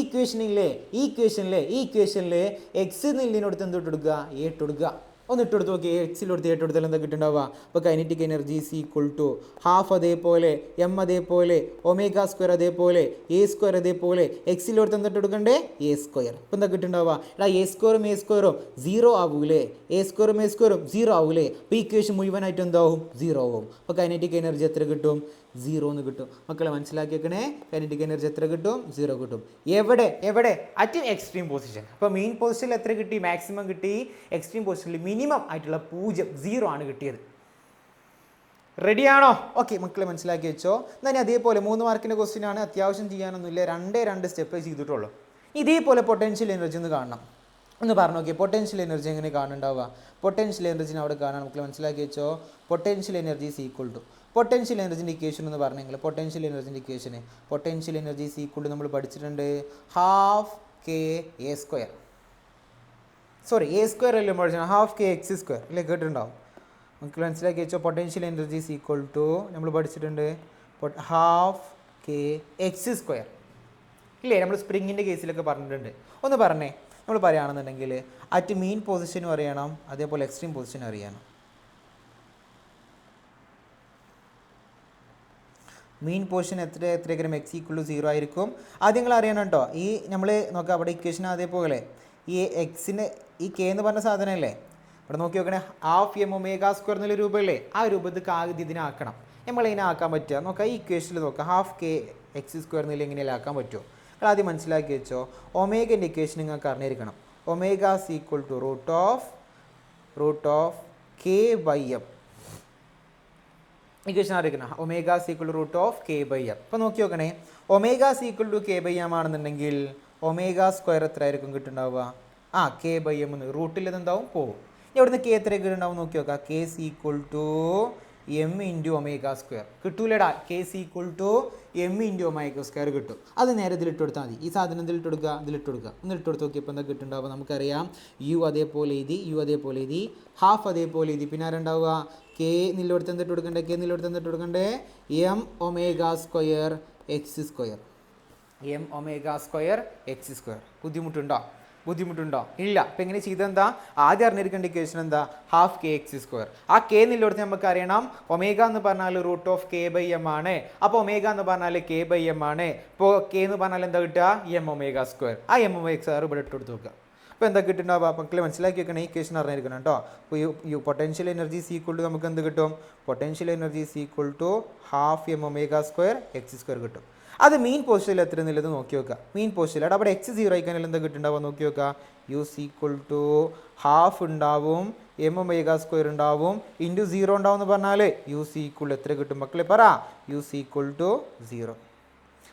ഇക്വേഷനിൽ എക്സ് എന്നുള്ളതിനോടത്ത് എന്ത് ഇട്ട് കൊടുക്കുക, എ ഇട്ട് കൊടുക്കുക. ഒന്ന് ഇട്ട് കൊടുത്ത് നോക്കി, എക്സിലോടുത്ത് ഇട്ട് കൊടുത്താൽ എന്താ കിട്ടുന്നുണ്ടാവുക. അപ്പോൾ kinetic energy is equal to half അതേപോലെ എം അതേപോലെ ഒമേഗ² അതേപോലെ a² അതേപോലെ എക്സിലോടുത്ത് എന്താ ഇട്ട് കൊടുക്കണ്ടേ, a². അപ്പോൾ എന്താ കിട്ടുന്നുണ്ടാവുക, എടാ a² a² 0 ആവൂലേ. a² a² 0 ആവൂലേ. അപ്പോൾ ഈ ഇക്വേഷൻ മുഴുവനായിട്ട് എന്താവും, 0 ആവും. അപ്പോൾ കൈനറ്റിക് എനർജി എത്ര കിട്ടും, 0 എന്ന് കിട്ടും. മക്കളെ മനസ്സിലാക്കി വെക്കണേ, കൈനറ്റിക് എനർജി എത്ര കിട്ടും, 0 കിട്ടും. എവിടെ അറ്റ് എക്സ്ട്രീം പൊസിഷൻ. അപ്പോൾ മെയിൻ പൊസിഷനിൽ എത്ര കിട്ടി, മാക്സിമം കിട്ടി. എക്സ്ട്രീം പൊസിഷനിൽ മിനിമം ആയിട്ടുള്ള 0 ആണ് കിട്ടിയത്. റെഡിയാണോ? ഓക്കെ, മക്കളെ മനസ്സിലാക്കി വെച്ചോ. എന്നാൽ അതേപോലെ 3 മാർക്കിൻ്റെ ക്വസ്റ്റ്യൻ ആണ്, അത്യാവശ്യം ചെയ്യാനൊന്നുമില്ല. 2 സ്റ്റെപ്പേ ചെയ്തിട്ടുള്ളൂ. ഇതേപോലെ പൊട്ടൻഷ്യൽ എനർജി ഒന്ന് കാണണം. ഒന്ന് പറഞ്ഞു നോക്കിയേ, പൊട്ടൻഷ്യൽ എനർജി എങ്ങനെ കാണുന്നുണ്ടാവുക. പൊട്ടൻഷ്യൽ എനർജിനെ അവിടെ കാണാൻ മക്കളെ മനസ്സിലാക്കി വെച്ചോ. Potential energy is equal to, potential എനർജിൻ്റെ ഇക്വേഷൻ എന്ന് പറഞ്ഞെങ്കിൽ പൊട്ടൻഷ്യൽ എനർജിൻ്റെ ഇക്വേഷന്, potential energy is equal to നമ്മൾ പഠിച്ചിട്ടുണ്ട് half K a². Sorry a² അല്ലേ പഠിച്ചത്, ഹാഫ് കെ x² അല്ലേ, കേട്ടിട്ടുണ്ടാവും. നമുക്ക് മനസ്സിലാക്കി വെച്ചോ. Potential energy is equal to നമ്മൾ പഠിച്ചിട്ടുണ്ട് ഹാഫ് കെ x² ഇല്ലേ. നമ്മൾ സ്പ്രിങ്ങിൻ്റെ കേസിലൊക്കെ പറഞ്ഞിട്ടുണ്ട്. ഒന്ന് പറഞ്ഞേ, നമ്മൾ പറയുകയാണെന്നുണ്ടെങ്കിൽ അറ്റ് മീൻ പൊസിഷനും അറിയണം, അതേപോലെ എക്സ്ട്രീം പൊസിഷനും അറിയണം. മീൻ പോർഷൻ എത്രയായിരിക്കും എക്സ് ഈക്വൽ ടു 0 ആയിരിക്കും. ആദ്യം നിങ്ങൾ അറിയണം കേട്ടോ. ഈ നമ്മൾ നോക്കാം അവിടെ ഇക്വേഷൻ അതേപോലെ ഈ എക്സിന് ഈ കെ എന്ന് പറഞ്ഞ സാധനമല്ലേ, ഇവിടെ നോക്കി നോക്കണേ ഹാഫ് എം ഒമേഗ സ്ക്വയർ എന്നുള്ള രൂപമല്ലേ, ആ രൂപത്തിൽ ആദ്യം ഇതിനാക്കണം. നമ്മളതിനെ ആക്കാൻ പറ്റുക നോക്കാം. ഈ ഇക്വേഷനിൽ നോക്കാം ഹാഫ് കെ എക്സ് സ്ക്വയർ എന്നില്ല എങ്ങനെയല്ല ആക്കാൻ പറ്റുമോ. നിങ്ങൾ ആദ്യം മനസ്സിലാക്കി വെച്ചോ. ഒമേഗൻ്റെ ഇക്വേഷൻ നിങ്ങൾക്ക് അറിഞ്ഞിരിക്കണം. Omega is equal to root of k by m. Equation അറിയിക്കണം. Omega is equal to root of k by m. അപ്പോൾ നോക്കി നോക്കണേ, omega is equal to k by m ആണെന്നുണ്ടെങ്കിൽ ഒമേഗ സ്ക്വയർ എത്ര ആയിരിക്കും കിട്ടുന്നുണ്ടാവുക? കെ ബൈ എം എന്ന് റൂട്ടിൽ ഇതെന്താവും പോകും. ഇവിടുന്ന് കെ എത്ര കിട്ടുന്നുണ്ടാവും നോക്കി നോക്കാം. K is equal to M into omega square കിട്ടൂലടാ. K is equal to M into omega square കിട്ടും. അത് നേരെ ഇതിലിട്ട് കൊടുത്താൽ മതി. ഈ സാധനം ഇതിലിട്ട് കൊടുക്കുക, ഇതിലിട്ട് കൊടുക്കുക. ഒന്ന് ഇട്ട് കൊടുത്ത് നോക്കിയപ്പോൾ എന്താ കിട്ടുന്നുണ്ടാവുക നമുക്കറിയാം. യു അതേപോലെ എഴുതി, ഹാഫ് അതേപോലെ എഴുതി. പിന്നെ ആരുണ്ടാവുക? കെ നിലവിടത്ത് എന്തിട്ട് കൊടുക്കണ്ടേ? M omega square X square. ബുദ്ധിമുട്ടുണ്ടോ? ഇല്ല. അപ്പം എങ്ങനെ ചെയ്തെന്താ? ആദ്യം അറിഞ്ഞിരിക്കേണ്ട ഇക്വേഷൻ എന്താ? Half K X square. ആ കെ എന്നുള്ളടത്ത് നമുക്ക് അറിയണം ഒമേഗ എന്ന് പറഞ്ഞാൽ root of K by M ആണ്. അപ്പോൾ ഒമേഗ എന്ന് പറഞ്ഞാൽ കെ ബൈ എം ആണ്. ഇപ്പോൾ കെ എന്ന് പറഞ്ഞാൽ എന്താ കിട്ടുക? M omega square. ആ എം ഒമേഗ സ്ക്വയർ ഇവിടെ ഇട്ട് കൊടുത്ത് നോക്കുക. അപ്പോൾ എന്താ കിട്ടുന്നുണ്ടാവുക? മക്കളെ മനസ്സിലാക്കി വെക്കണം. ഈ ഇക്വേഷൻ അറിഞ്ഞിരിക്കണം കേട്ടോ. അപ്പോൾ പൊട്ടൻഷ്യൽ എനർജി ഈക്വൽ ടു നമുക്ക് എന്ത് കിട്ടും? Potential energy equal to half M omega square X square കിട്ടും. അത് മീൻ പോസ്റ്റിൽ എത്ര എന്നുള്ളത് നോക്കി നോക്കുക. മീൻ പോസ്റ്റിൽ അവിടെ എക്സ് 0 ആയിക്കാണെങ്കിൽ എന്താ കിട്ടുന്നുണ്ടാവുക നോക്കി നോക്കുക. യൂസ് ഈക്വൽ ടു ഹാഫ് ഉണ്ടാവും, എം ഒമേഗ സ്ക്വയർ ഉണ്ടാവും, ഇൻറ്റു 0 ഉണ്ടാവും എന്ന് പറഞ്ഞാൽ യൂസ് ഈക്വൽ എത്ര കിട്ടും മക്കളെ പറ? U is equal to 0.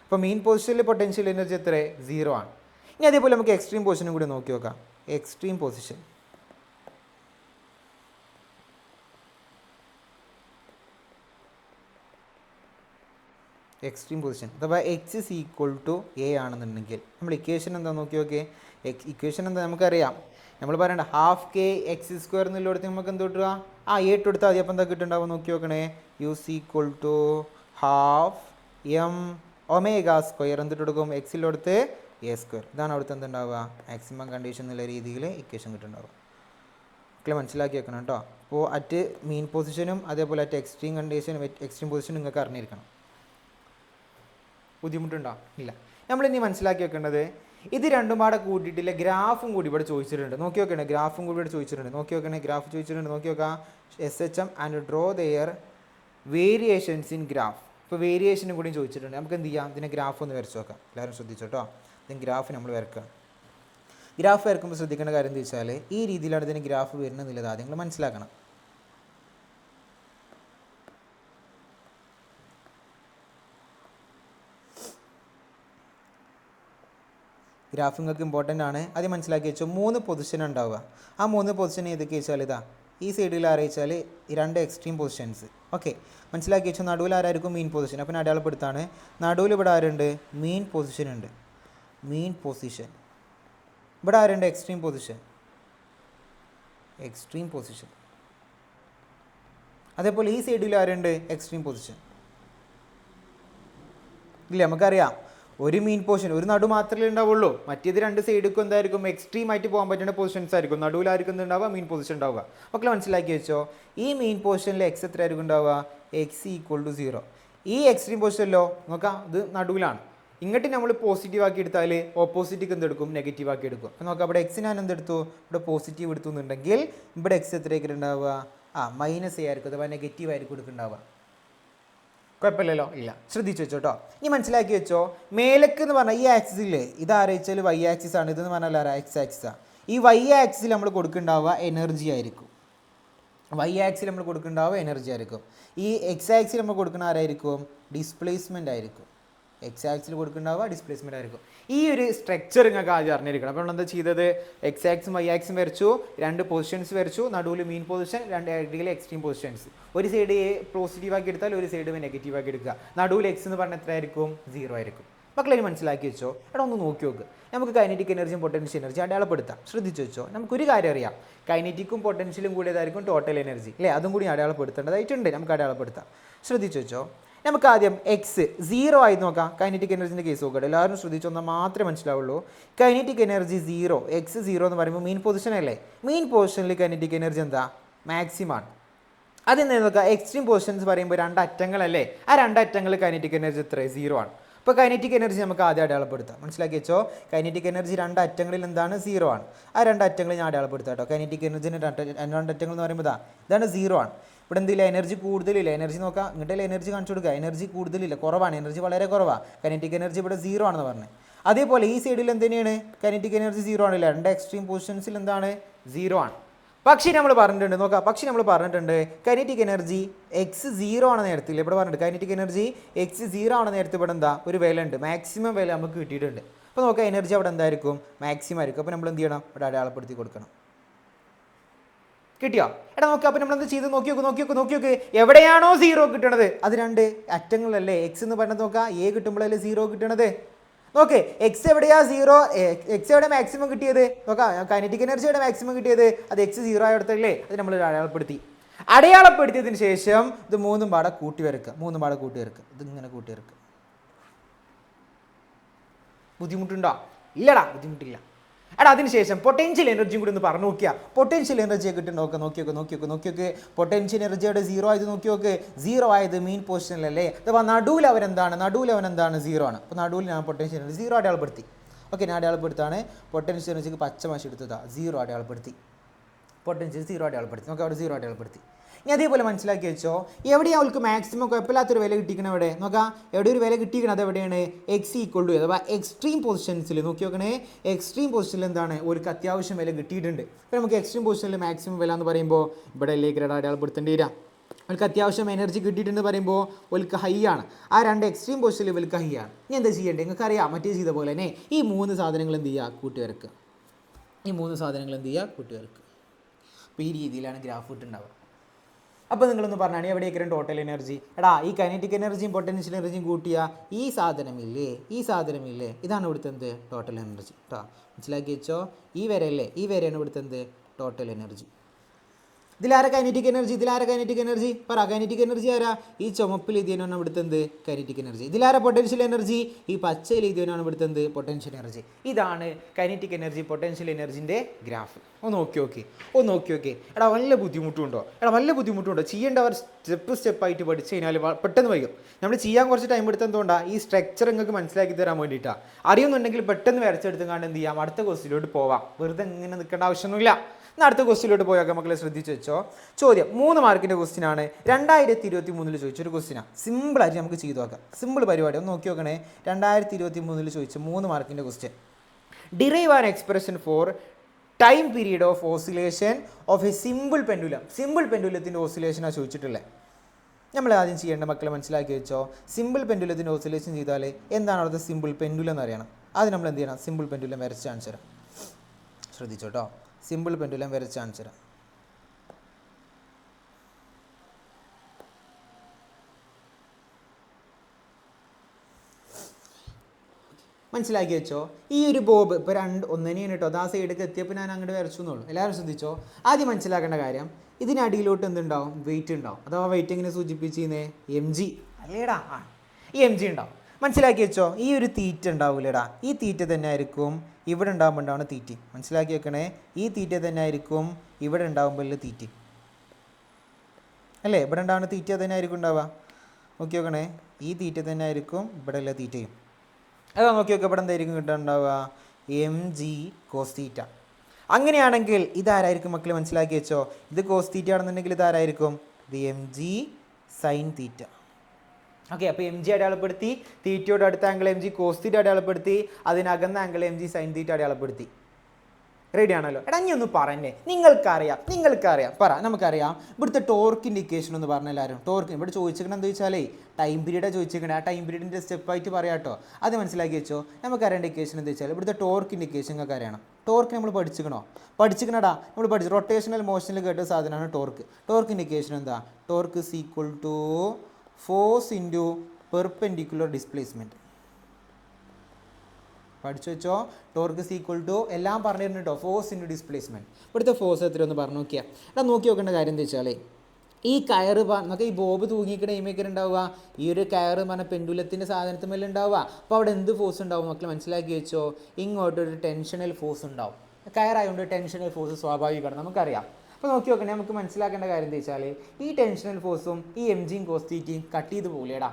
അപ്പോൾ മീൻ പൊസിഷനിൽ പൊട്ടൻഷ്യൽ എനർജി എത്ര? 0 ആണ്. ഇനി അതേപോലെ നമുക്ക് എക്സ്ട്രീം പൊസിഷനും കൂടി നോക്കി നോക്കാം. എക്സ്ട്രീം പൊസിഷൻ അഥവാ X is equal to A ആണെന്നുണ്ടെങ്കിൽ നമ്മൾ ഇക്വേഷൻ എന്താ നോക്കി നോക്കിയേ. ഇക്വേഷൻ എന്താ നമുക്കറിയാം. നമ്മൾ പറയണ്ട ഹാഫ് കെ എക്സ് സ്ക്വയർ എന്നുള്ളടത്ത് നമുക്ക് എന്ത് കിട്ടുക? എ ഇട്ട് കൊടുത്താൽ മതി. അപ്പോൾ എന്താ കിട്ടുന്നുണ്ടാവും നോക്കി നോക്കണേ. U is equal to half M omega square എന്തിട്ട് കൊടുക്കും? എക്സിലോടത്ത് എ സ്ക്വയർ. ഇതാണ് അവിടുത്തെ എന്തുണ്ടാവുക? മാക്സിമം കണ്ടീഷൻ എന്നുള്ള രീതിയിൽ ഇക്വേഷൻ കിട്ടുന്നുണ്ടാവുക. മക്കളെ മനസ്സിലാക്കി വെക്കണം കേട്ടോ. അപ്പോൾ അറ്റ് മീൻ പൊസിഷനും അതേപോലെ അറ്റ് എക്സ്ട്രീം പൊസിഷനും നിങ്ങൾക്ക് അറിഞ്ഞിരിക്കണം. ബുദ്ധിമുട്ടുണ്ടോ? ഇല്ല. നമ്മളിനി മനസ്സിലാക്കി വെക്കേണ്ടത് ഇത് രണ്ടും പാടെ കൂട്ടിയിട്ടില്ല ഗ്രാഫും കൂടി ഇവിടെ ചോദിച്ചിട്ടുണ്ട്. നോക്കി നോക്കണേ, ഗ്രാഫും കൂടി ഇവിടെ ചോദിച്ചിട്ടുണ്ട്. ഗ്രാഫ് ചോദിച്ചിട്ടുണ്ട്. നോക്കി നോക്കാം. SHM and draw their variations in graph. ഇപ്പോൾ വേരിയേഷനും കൂടി ചോദിച്ചിട്ടുണ്ട്. നമുക്ക് എന്ത് ചെയ്യാം? ഇതിനെ ഗ്രാഫ് ഒന്ന് വരച്ച് നോക്കാം. എല്ലാവരും ശ്രദ്ധിച്ചോട്ടോ. ഇതിന് ഗ്രാഫ് നമ്മൾ വരക്കുക. ഗ്രാഫ് വരക്കുമ്പോൾ ശ്രദ്ധിക്കേണ്ട കാര്യം എന്താ വെച്ചാൽ ഈ രീതിയിലാണ് ഇതിന് ഗ്രാഫ് വരുന്നതെന്നുള്ളത് ആദ്യം നിങ്ങൾ മനസ്സിലാക്കണം. ഗ്രാഫ് നിങ്ങൾക്ക് ഇമ്പോർട്ടൻ്റ് ആണ്. അത് മനസ്സിലാക്കി വെച്ചോ. 3 പൊസിഷൻ ഉണ്ടാവുക. ആ 3 പൊസിഷൻ ഏതൊക്കെ വെച്ചാൽ ഇതാ ഈ സൈഡിൽ ആരയിച്ചാൽ ഈ 2 എക്സ്ട്രീം പൊസിഷൻസ്. ഓക്കെ, മനസ്സിലാക്കി വെച്ചോ. നടുവിൽ ആരായിരിക്കും? മീൻ പൊസിഷൻ. അപ്പം അടയാളപ്പെടുത്താണ്. നടുവിൽ ഇവിടെ ആരുണ്ട്? മീൻ പൊസിഷൻ ഉണ്ട്. ഇവിടെ ആരുണ്ട്? Extreme position. അതേപോലെ ഈ സൈഡിൽ ആരുണ്ട്? Extreme position. ഇല്ല, നമുക്കറിയാം ഒരു മീൻ പൊസിഷൻ ഒരു നടു മാത്രമേ ഉണ്ടാവുള്ളൂ. മറ്റേത് 2 സൈഡിലും എന്തായിരിക്കും? എക്സ്ട്രീം ആയിട്ട് പോകാൻ പറ്റുന്ന പൊസിഷൻസ് ആയിരിക്കും. നടുവിലായിരിക്കും ഉണ്ടാവുക മീൻ പൊസിഷൻ ഉണ്ടാവുക. മക്കളെ മനസ്സിലാക്കി വെച്ചോ. ഈ മീൻ പൊസിഷനിൽ എക്സ് എത്ര ആയിരിക്കും ഉണ്ടാവുക? X equal to 0. ഈ എക്സ്ട്രീം പൊസിഷനിലോ നോക്കാം, ഇത് നടുവിലാണ്. ഇങ്ങോട്ട് നമ്മൾ പോസിറ്റീവ് ആക്കി എടുത്താൽ ഓപ്പോസിറ്റേക്ക് എന്തെടുക്കും? നെഗറ്റീവ് ആക്കി എടുക്കും. അപ്പോൾ നോക്കാം, ഇവിടെ എക്സ് ഞാൻ എന്തെടുത്തു? ഇവിടെ പോസിറ്റീവ് എടുത്തു എന്നുണ്ടെങ്കിൽ ഇവിടെ എക്സ് എത്രയൊക്കെ ഉണ്ടാവുക? -a ആയിരിക്കും, അഥവാ നെഗറ്റീവ് ആയിരിക്കും എടുക്കുന്നുണ്ടാവുക. കുഴപ്പമില്ലല്ലോ? ഇല്ല. ശ്രദ്ധിച്ചു വെച്ചോട്ടോ. ഇനി മനസ്സിലാക്കി വെച്ചോ. മേലേക്ക് എന്ന് പറഞ്ഞാൽ ഈ ആക്സിസ് ഇല്ലേ, ഇത് ആരയിച്ചാൽ വൈ ആക്സിസ് ആണ്. ഇതെന്ന് പറഞ്ഞാൽ എക്സ് ആക്സിസാണ്. ഈ വൈ ആക്സിൽ നമ്മൾ കൊടുക്കുന്നുണ്ടാവുക എനർജി ആയിരിക്കും. ഈ എക്സ് ആക്സിൽ നമ്മൾ കൊടുക്കുന്ന ആരായിരിക്കും? ഡിസ്പ്ലേസ്മെൻ്റ് ആയിരിക്കും. എക്സ് ആക്സിൽ കൊടുക്കുന്നുണ്ടാവുക ഡിസ്പ്ലേസ്മെൻ്റ് ആയിരിക്കും. ഈ ഒരു സ്ട്രക്ചർ നിങ്ങൾക്ക് ആദ്യം അറിഞ്ഞിരിക്കണം. അപ്പോൾ നമ്മൾ എന്താ ചെയ്തത്? എക്സ് ആക്സും വൈ ആക്സും വരച്ചു, 2 പൊസിഷൻസ് വരച്ചു. നടുവിൽ മീൻ പൊസിഷൻ, 2 സൈഡിൽ എക്സ്ട്രീം പൊസിഷൻസ്. ഒരു സൈഡ് പോസിറ്റീവ് ആക്കി എടുത്താൽ ഒരു സൈഡ് നെഗറ്റീവ് ആക്കി എടുക്കുക. നടുവിൽ എക്സ് എന്ന് പറഞ്ഞാൽ എത്ര ആയിരിക്കും? 0 ആയിരിക്കും. മക്കളെ മനസ്സിലാക്കി വെച്ചോ. അവിടെ ഒന്ന് നോക്കി നോക്ക്. നമുക്ക് കൈനറ്റിക് എനർജിയും പൊട്ടൻഷ്യൽ എനർജി അടയാളപ്പെടുത്താം. ശ്രദ്ധിച്ചു വെച്ചോ. നമുക്കൊരു കാര്യം അറിയാം, കൈനറ്റിക്കും പൊട്ടൻഷ്യലും കൂടിയതായിരിക്കും ടോട്ടൽ എനർജി അല്ലേ? അതും കൂടി അടയാളപ്പെടുത്തേണ്ടതായിട്ടുണ്ട്. നമുക്ക് അടയാളപ്പെടുത്താം. ശ്രദ്ധിച്ചു വെച്ചോ. നമുക്ക് ആദ്യം എക്സ് 0 ആയി നോക്കാം. കൈനറ്റിക് എനർജിൻ്റെ കേസ് നോക്കട്ടെ. എല്ലാവരും ശ്രദ്ധിച്ചൊന്നാൽ മാത്രമേ മനസ്സിലാവുള്ളൂ. കൈനറ്റിക് എനർജി 0, എക്സ് 0 എന്ന് പറയുമ്പോൾ മീൻ പൊസിഷൻ അല്ലേ? മീൻ പൊസിഷനിൽ കൈനറ്റിക് എനർജി എന്താ? മാക്സിമം ആണ്. അതെന്താ നോക്കുക, എക്സ്ട്രീം പൊസിഷൻസ് പറയുമ്പോൾ രണ്ടറ്റങ്ങളല്ലേ, ആ രണ്ടറ്റങ്ങൾ കൈനറ്റിക് എനർജി എത്ര 0 ആണ്. ഇപ്പോൾ കൈനറ്റിക് എനർജി നമുക്ക് ആദ്യം അടയാളപ്പെടുത്താം. മനസ്സിലാക്കി വെച്ചോ, കൈനറ്റിക് എനർജി രണ്ടറ്റങ്ങളിൽ എന്താണ് 0 ആണ്. ആ രണ്ടറ്റങ്ങൾ ഞാൻ അടയാളപ്പെടുത്താം കേട്ടോ. കൈനറ്റിക് എനർജിൻ്റെ രണ്ടറ്റങ്ങൾ എന്ന് പറയുമ്പോൾ ഇതാണ് 0 ആണ്. ഇവിടെ എന്തില്ല, എനർജി കൂടുതലില്ല. എനർജി നോക്കാം, ഇങ്ങോട്ടല്ലേ എനർജി കാണിച്ചു കൊടുക്കുക. എനർജി കൂടുതലില്ല, കുറവാണ്, എനർജി വളരെ കുറവാണ്. കൈനറ്റിക് എനർജി ഇവിടെ 0 ആണെന്ന് പറഞ്ഞത്. അതേപോലെ ഈ സൈഡിൽ എന്തിനാണ് കൈനറ്റിക് എനർജി 0 ആണില്ല, രണ്ട് എക്സ്ട്രീം പൊസിഷൻസിൽ എന്താണ് 0 ആണ്. പക്ഷേ നമ്മൾ പറഞ്ഞിട്ടുണ്ട് നോക്കാം, പക്ഷേ നമ്മൾ പറഞ്ഞിട്ടുണ്ട് കൈനറ്റിക് എനർജി എക്സ് 0 ആണെന്ന് നേരത്തില്ല ഇവിടെ പറഞ്ഞിട്ടുണ്ട്. കൈനറ്റിക് എനർജി എക്സ് 0 ആണെന്ന് നേരത്തെ ഇവിടെ എന്താ ഒരു വില ഉണ്ട്, മാക്സിമം വില നമുക്ക് കിട്ടിയിട്ടുണ്ട്. അപ്പോൾ നോക്കാം എനർജി അവിടെ എന്തായിരിക്കും, മാക്സിമം ആയിരിക്കും. അപ്പോൾ നമ്മൾ എന്ത് ചെയ്യണം, ഇവിടെ അടയാളപ്പെടുത്തി കൊടുക്കണം. കിട്ടിയോ? എടാ നോക്കുക, അപ്പോൾ നമ്മൾ എന്ത് ചെയ്ത് നോക്കി എവിടെയാണോ 0 കിട്ടണത് അത് രണ്ട് അറ്റങ്ങളല്ലേ. എക്സ് എന്ന് പറഞ്ഞത് നോക്കാം, എ കിട്ടുമ്പോഴല്ലേ 0 കിട്ടണത്. നോക്കേ എക്സ് എവിടെയാ 0, എക്സ് എവിടെ മാക്സിമം കിട്ടിയത് നോക്കാം. കൈനറ്റിക് എനർജിയുടെ മാക്സിമം കിട്ടിയത് അത് എക്സ് 0 ആയിടത്തല്ലേ, അത് നമ്മൾ അടയാളപ്പെടുത്തിയതിന് ശേഷം ഇത് മൂന്നും പാടെ കൂട്ടി വരക്കുക. ഇതിങ്ങനെ കൂട്ടി വരക്കുക. ബുദ്ധിമുട്ടുണ്ടോ? ഇല്ലടാ, ബുദ്ധിമുട്ടില്ല. എടാ അതിനുശേഷം പൊട്ടൻഷ്യൽ എനർജിയും കൂടി ഒന്ന് പറഞ്ഞു നോക്കിയാൽ പൊട്ടൻഷ്യൽ എനർജിയെ കിട്ടും. നോക്കിയൊക്കെ പൊട്ടൻഷ്യൽ എനർജിയുടെ 0 ആയത് നോക്കിയൊക്കെ. 0 ആയത് മീൻ പൊസിഷനിലല്ലേ. അഥവാ നടുവിൽ അവൻ എന്താണ് 0 ആണ്. അപ്പോൾ നടുവിൽ ഞാൻ പൊട്ടൻഷ്യൽ എനർജി 0 അടയാളപ്പെടുത്തി. ഓക്കെ, ഞാൻ അടയാളപ്പെടുത്താണ്. പൊട്ടൻഷ്യൽ എനർജിക്ക് പച്ച മാശി എടുത്തതാണ് 0 അടയാളപ്പെടുത്തി. പൊട്ടൻഷ്യൽ 0 അടയാളപ്പെടുത്തി. നമുക്ക് അവിടെ 0 അടയാളപ്പെടുത്തി. ഇനി അതേപോലെ മനസ്സിലാക്കി വെച്ചോ, എവിടെയാണ് അവൾക്ക് മാക്സിമം കുഴപ്പമില്ലാത്തൊരു വില കിട്ടിക്കണം. എവിടെ നോക്കാം, എവിടെ ഒരു വില കിട്ടിക്കണം, അത് എവിടെയാണ് എക്സ് ഈക്വൾ ടു അഥവാ എക്സ്ട്രീം പൊസിഷൻസിൽ നോക്കി നോക്കണേ. എക്സ്ട്രീം പൊസിഷനിൽ എന്താണ് ഒരു അത്യാവശ്യം വില കിട്ടിയിട്ടുണ്ട്. അപ്പോൾ നമുക്ക് എക്സ്ട്രീം പൊസിഷനിൽ മാക്സിമം വില എന്ന് പറയുമ്പോൾ ഇവിടെ അല്ലേക്ക് അടയാളപ്പെടുത്തേണ്ടി വരിക. അവൾക്ക് അത്യാവശ്യം എനർജി കിട്ടിയിട്ടെന്ന് പറയുമ്പോൾ ഒൽക്ക് ഹൈ ആണ്. ആ രണ്ട് എക്സ്ട്രീം പൊസിഷനിൽ ഇവൾക്ക് ഹൈ ആണ്. ഇനി എന്താ ചെയ്യേണ്ടത്, നിങ്ങൾക്ക് അറിയാം മറ്റേ ചെയ്ത പോലെ തന്നെ ഈ 3 സാധനങ്ങൾ എന്ത് ചെയ്യുക, കൂട്ടി വരക്കുക. അപ്പോൾ ഈ രീതിയിലാണ് ഗ്രാഫ് ഇട്ടുണ്ടാവുക. അപ്പോൾ നിങ്ങളൊന്ന് പറഞ്ഞാൽ എവിടെയൊക്കെ ടോട്ടൽ എനർജി. എടാ ഈ കൈനറ്റിക് എനർജിയും പൊട്ടൻഷ്യൽ എനർജിയും കൂട്ടിയ ഈ സാധനമില്ലേ, ഇതാണ് ഇവിടുത്തെ എന്ത് ടോട്ടൽ എനർജി കേട്ടോ. മനസ്സിലാക്കി വെച്ചോ, ഈ വരെയാണ് ഇവിടുത്തെ എന്ത് ടോട്ടൽ എനർജി. ഇതിലാരാ കൈനറ്റിക് എനർജി പറ. കൈനറ്റിക് എനർജി ആരാ, ഈ ചുമപ്പിൽ എഴുതിയവനാണ് ഇവിടുത്തെ എന്ത് കൈനറ്റിക് എനർജി. ഇതിലാരാ പൊട്ടൻഷ്യൽ എനർജി, ഈ പച്ചയിൽ എഴുതിയവനാണ് ഇവിടുത്തെ എന്ത് പൊട്ടൻഷ്യൽ എനർജി. ഇതാണ് കൈനറ്റിക് എനർജി പൊട്ടൻഷ്യൽ എനർജിൻ്റെ ഗ്രാഫ്. ഒന്ന് നോക്കി. എടാ വല്ല ബുദ്ധിമുട്ടുണ്ടോ ചെയ്യേണ്ടവർ സ്റ്റെപ്പായിട്ട് പഠിച്ചു കഴിഞ്ഞാൽ പെട്ടെന്ന് വൈകും. നമ്മൾ ചെയ്യാൻ കുറച്ച് ടൈം എടുത്തതുകൊണ്ടാണ് ഈ സ്ട്രക്ചർ നിങ്ങൾക്ക് മനസ്സിലാക്കി തരാൻ വേണ്ടിയിട്ടാണ്. അറിയുന്നുണ്ടെങ്കിൽ പെട്ടെന്ന് വരച്ചെടുത്തുകൊണ്ട് എന്ത് ചെയ്യാം, അടുത്ത ക്വസ്റ്റിലോട്ട് പോവാം. വെറുതെ ഇങ്ങനെ നിൽക്കേണ്ട ആവശ്യമൊന്നുമില്ല. എന്നാൽ അടുത്ത ക്വസ്റ്റിലോട്ട് പോയാൽ മക്കളെ ശ്രദ്ധിച്ച് വെച്ചോ. ചോദ്യം 3 മാർക്കിൻ്റെ ക്വസ്റ്റ്യൻ ആണ്. 2023 ചോദിച്ചൊരു ക്വസ്റ്റ്യനാണ്. സിമ്പിളായിട്ട് നമുക്ക് ചെയ്തു നോക്കാം. സിമ്പിൾ പരിപാടി ഒന്ന് നോക്കി നോക്കണേ. 2023 ചോദിച്ച 3 മാർക്കിൻ്റെ question. Derive an expression for time period of oscillation of a simple പെൻഡുലത്തിൻ്റെ ഓസിലേഷനാണ് ചോദിച്ചിട്ടുള്ളത്. നമ്മൾ ആദ്യം ചെയ്യേണ്ട മക്കളെ മനസ്സിലാക്കി വെച്ചോ. സിമ്പിൾ പെൻഡുലത്തിൻ്റെ ഓസിലേഷൻ ചെയ്താൽ എന്താണ് അവിടുത്തെ സിമ്പിൾ പെൻഡുലം എന്ന് അറിയണം. ആദ്യം നമ്മൾ എന്ത് ചെയ്യണം, സിമ്പിൾ പെൻഡുലം വരച്ച് കാണിച്ചു തരാം. ശ്രദ്ധിച്ചോട്ടോ, സിമ്പിൾ പെൻഡുലം വരച്ച് കാണിച്ചു തരാം. മനസ്സിലാക്കി വെച്ചോ. ഈ ഒരു ബോബ് ഇപ്പോൾ ഒന്നിനെയാണ് കേട്ടോ. അത് ആ സൈഡിലേക്ക് എത്തിയപ്പോൾ ഞാൻ അങ്ങോട്ട് വരച്ചു എന്നുള്ളൂ. എല്ലാവരും ശ്രദ്ധിച്ചോ. ആദ്യം മനസ്സിലാക്കേണ്ട കാര്യം, ഇതിനടിയിലോട്ട് എന്തുണ്ടാവും, വെയിറ്റ് ഉണ്ടാവും. അഥവാ വെയിറ്റ് എങ്ങനെ സൂചിപ്പിച്ചിരുന്നേ, mg അല്ലേടാ. ഈ mg ഉണ്ടാവും. മനസ്സിലാക്കി വെച്ചോ. ഈ ഒരു തീറ്റ ഉണ്ടാവില്ലടാ, ഈ തീറ്റ തന്നെ ആയിരിക്കും ഇവിടെ ഉണ്ടാകുമ്പോൾ തീറ്റ. മനസ്സിലാക്കി വെക്കണേ, ഈ തീറ്റ തന്നെ ആയിരിക്കും ഇവിടെ ഉണ്ടാകുമ്പോൾ തീറ്റ അല്ലേ. ഇവിടെ ഉണ്ടാകുന്ന തീറ്റ തന്നെ ആയിരിക്കും ഉണ്ടാവുക. നോക്കി നോക്കണേ, ഈ തീറ്റ തന്നെ ആയിരിക്കും ഇവിടെ ഉള്ള തീറ്റയും. അതാ നോക്കി നോക്കുക, ഇവിടെ എന്തായിരിക്കും കിട്ടാനുണ്ടാവുക, mg കോസ് തീറ്റ. അങ്ങനെയാണെങ്കിൽ ഇതാരായിരിക്കും മക്കൾ, മനസ്സിലാക്കി വെച്ചോ. ഇത് കോസ് തീറ്റ ആണെന്നുണ്ടെങ്കിൽ ഇതാരായിരിക്കും, ഇത് mg സൈൻ തീറ്റ. ഓക്കെ, അപ്പോൾ mg അടയാളപ്പെടുത്തി, തീറ്റയോട് അടുത്ത ആംഗിൾ mg കോസ് തീറ്റ അടയാളപ്പെടുത്തി, അതിനകന്ന ആംഗിൾ mg സൈൻ തീറ്റ അടയാളപ്പെടുത്തി. റെഡി ആണല്ലോ. എടാ ഇനി ഒന്ന് പറഞ്ഞേ, നിങ്ങൾക്കറിയാം പറ. നമുക്കറിയാം ഇവിടുത്തെ ടോർക്കിൻ്റെ ഇക്വേഷൻ ഒന്ന് പറഞ്ഞ എല്ലാവരും. ടോർക്ക് ഇവിടെ ചോദിച്ചിരിക്കണം എന്താ വെച്ചാലേ ടൈം പീരീഡാണ് ചോദിച്ചിരിക്കണേ. ആ ടൈം പീരീഡിൻ്റെ സ്റ്റെപ്പായിട്ട് പറയാം കേട്ടോ. അത് മനസ്സിലാക്കി വെച്ചോ. നമുക്കറിയേണ്ട ഇക്വേഷൻ എന്താ വെച്ചാൽ ഇവിടുത്തെ ടോർക്കിൻ്റെ ഇക്വേഷൻ നിങ്ങൾക്ക് അറിയണം. ടോർക്ക് നമ്മൾ പഠിച്ചിക്കണടാ. നമ്മൾ പഠിച്ചു റൊട്ടേഷണൽ മോഷനിൽ കേട്ട സാധനമാണ് ടോർക്ക്. ടോർക്കിൻ്റെ ഇക്വേഷൻ എന്താ, torque is equal to force into perpendicular displacement. പഠിച്ചു വെച്ചോ. ടോർക്ക് ഇസ് ഈക്വൽ ടു എല്ലാം പറഞ്ഞിരുന്നു കേട്ടോ, ഫോഴ്സ് ഇൻറ്റു ഡിസ്പ്ലേസ്മെൻറ്റ്. ഇവിടുത്തെ ഫോഴ്സ് എത്ര ഒന്ന് പറഞ്ഞു നോക്കിയാൽ. എടാ നോക്കി നോക്കേണ്ട കാര്യം എന്താ വെച്ചാൽ, ഈ കയറ് നമുക്ക് ഈ ബോബ് തൂങ്ങിക്കണ എയിമേക്കർ ഉണ്ടാവുക, ഈ ഒരു കയറ് പറഞ്ഞ പെൻഡുലത്തിൻ്റെ സാധനത്തിന്മേൽ ഉണ്ടാവുക. അപ്പോൾ അവിടെ എന്ത് ഫോഴ്സ് ഉണ്ടാവും മക്കൾ, മനസ്സിലാക്കി വെച്ചോ. ഇങ്ങോട്ടൊരു ടെൻഷണൽ ഫോഴ്സ് ഉണ്ടാവും. കയറായതുകൊണ്ട് ടെൻഷണൽ ഫോഴ്സ് സ്വാഭാവികമാണ്, നമുക്കറിയാം. അപ്പോൾ നോക്കി നോക്കണേ, നമുക്ക് മനസ്സിലാക്കേണ്ട കാര്യം എന്താ വെച്ചാൽ ഈ ടെൻഷണൽ ഫോഴ്സും ഈ എം ജിയും കോസ് തീറ്റയും കട്ട് ചെയ്ത് പോലെടാ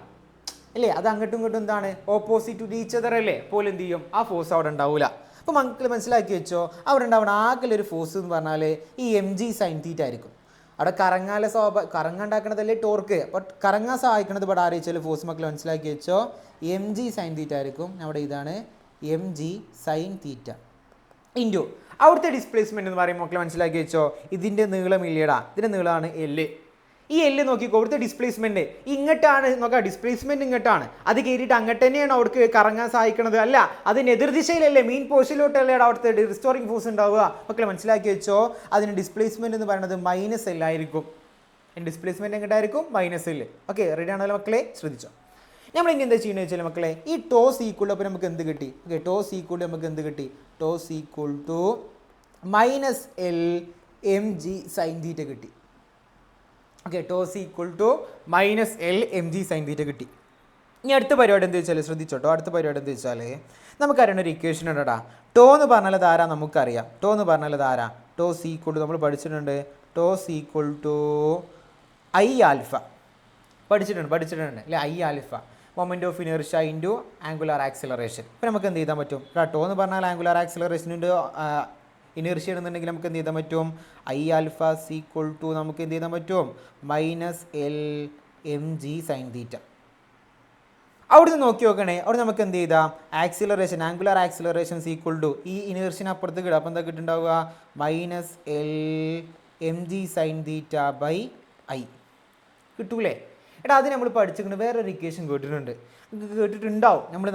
അല്ലേ, അത് അങ്ങോട്ടും ഇങ്ങോട്ടും എന്താണ് ഓപ്പോസിറ്റ് ടു ഈച്ച് അതർ അല്ലേ, പോലെ എന്ത് ചെയ്യും ആ ഫോഴ്സ് അവിടെ ഉണ്ടാവില്ല. അപ്പോൾ മക്കൾ മനസ്സിലാക്കി വെച്ചോ, അവിടെ ഉണ്ടാവണം ആകെയൊരു ഫോഴ്സ് എന്ന് പറഞ്ഞാൽ ഈ എം ജി സൈൻ തീറ്റ ആയിരിക്കും. അവിടെ കറങ്ങാൻ ഉണ്ടാക്കണതല്ലേ ടോർക്ക്, അപ്പോൾ കറങ്ങാൻ സഹായിക്കണത് ഇവിടെ ആലോചിച്ചാൽ ഫോഴ്സ് മക്കൾ മനസ്സിലാക്കി വെച്ചോ എം ജി സൈൻ തീറ്റ ആയിരിക്കും. അവിടെ ഇതാണ് M G sine theta into അവിടുത്തെ ഡിസ്പ്ലേസ്മെൻറ്റ് എന്ന് പറയുമ്പോൾ മക്കളെ മനസ്സിലാക്കി വെച്ചോ ഇതിൻ്റെ നീളമില്ലേടാ, ഇതിൻ്റെ നീളമാണ് എല്ല്. ഈ എല്ല് നോക്കിക്കോ, അവിടുത്തെ ഡിസ്പ്ലേസ്മെൻറ്റ് ഇങ്ങോട്ടാണ് നോക്കാം, ഡിസ്പ്ലേസ്മെൻറ്റ് ഇങ്ങോട്ടാണ്, അത് കയറിയിട്ട് അങ്ങോട്ട് തന്നെയാണ് അവിടേക്ക് കറങ്ങാൻ സഹായിക്കുന്നത്. അല്ല, അതിന് എതിർദിശയിലല്ലേ മീൻ പോസ്റ്റിലോട്ടല്ലേ അവിടുത്തെ റിസ്റ്റോറിംഗ് ഫോഴ്സ് ഉണ്ടാവുക. മക്കളെ മനസ്സിലാക്കി വെച്ചോ അതിന് ഡിസ്പ്ലേസ്മെൻറ്റ് എന്ന് പറയുന്നത് മൈനസ് എൽ ആയിരിക്കും. ഡിസ്പ്ലേസ്മെൻറ്റ് എങ്ങോട്ടായിരിക്കും? Minus L. ഓക്കെ, റെഡി ആണല്ലോ മക്കളെ, ശ്രദ്ധിച്ചോ. നമ്മൾ ഇനി എന്താ ചെയ്യുന്നത് വെച്ചാൽ മക്കളെ ഈ ടോസ് ഈക്വൾ അപ്പോൾ നമുക്ക് എന്ത് കിട്ടി? ഓക്കെ, ടോസ് ഈക്വൾ നമുക്ക് എന്ത് കിട്ടി? ടോസ് equal to minus L M G sine theta കിട്ടി. ഓക്കെ, ടോസ് equal to minus L M G sine theta കിട്ടി. ഇനി അടുത്ത പരിപാടി എന്താ വെച്ചാൽ ശ്രദ്ധിച്ചോട്ടോ, അടുത്ത പരിപാടി എന്താ വെച്ചാൽ നമുക്കറിയണ ഒരു ഇക്വേഷൻ ഉണ്ടടാ. ടോ എന്ന് പറഞ്ഞാൽ ധാരാ നമുക്കറിയാം. ടോ എന്ന് പറഞ്ഞാൽ ധാരാ ടോസ് ഈക്വൾ ടു നമ്മൾ പഠിച്ചിട്ടുണ്ട്. Tau is equal to I alpha പഠിച്ചിട്ടുണ്ട് അല്ലേ, I alpha moment of inertia into angular acceleration. ഇപ്പോൾ നമുക്ക് എന്ത് ചെയ്താൽ പറ്റും? ടോ എന്ന് പറഞ്ഞാൽ ആംഗുലാർ ആക്സിലറേഷൻ്റെ ഇനേർഷ്യ എന്നുണ്ടെങ്കിൽ നമുക്ക് എന്ത് ചെയ്താൽ പറ്റും? ഐ ആൽഫ സീക്വൾ ടു നമുക്ക് എന്ത് ചെയ്താൽ പറ്റും? Minus L M G sine theta. അവിടുന്ന് നോക്കി നോക്കണേ, അവിടെ നമുക്ക് എന്ത് ചെയ്താൽ acceleration angular acceleration is equal to ഈ ഇനേർഷ്യന് അപ്പുറത്ത് കിട്ടും. അപ്പോൾ എന്താ കിട്ടുന്നുണ്ടാവുക? Minus L M G sine theta by I കിട്ടൂലേ? എടാ അത് നമ്മൾ പഠിച്ചിട്ടുണ്ട്, വേറൊരു ഇക്വേഷൻ കേട്ടിട്ടുണ്ടാവും നമ്മൾ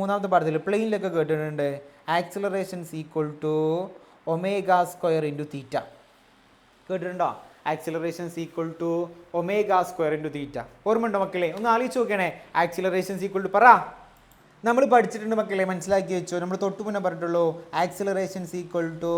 മൂന്നാമത്തെ പാഠത്തിൽ പ്ലെയിനിലൊക്കെ കേട്ടിട്ടുണ്ട്. Acceleration equal to omega square into theta കേട്ടിട്ടുണ്ടോ? Acceleration equal to omega square into theta ഓർമ്മ ഉണ്ടോ മക്കളെ? ഒന്ന് ആലോചിച്ച് നോക്കണേ. ആക്സിലറേഷൻ ഈക്വൽ ടു പറ, നമ്മൾ പഠിച്ചിട്ടുണ്ട് മക്കളെ, മനസ്സിലാക്കി വെച്ചോ. നമ്മൾ തൊട്ട് മുന്നേ പറഞ്ഞിട്ടുള്ളൂ acceleration equal to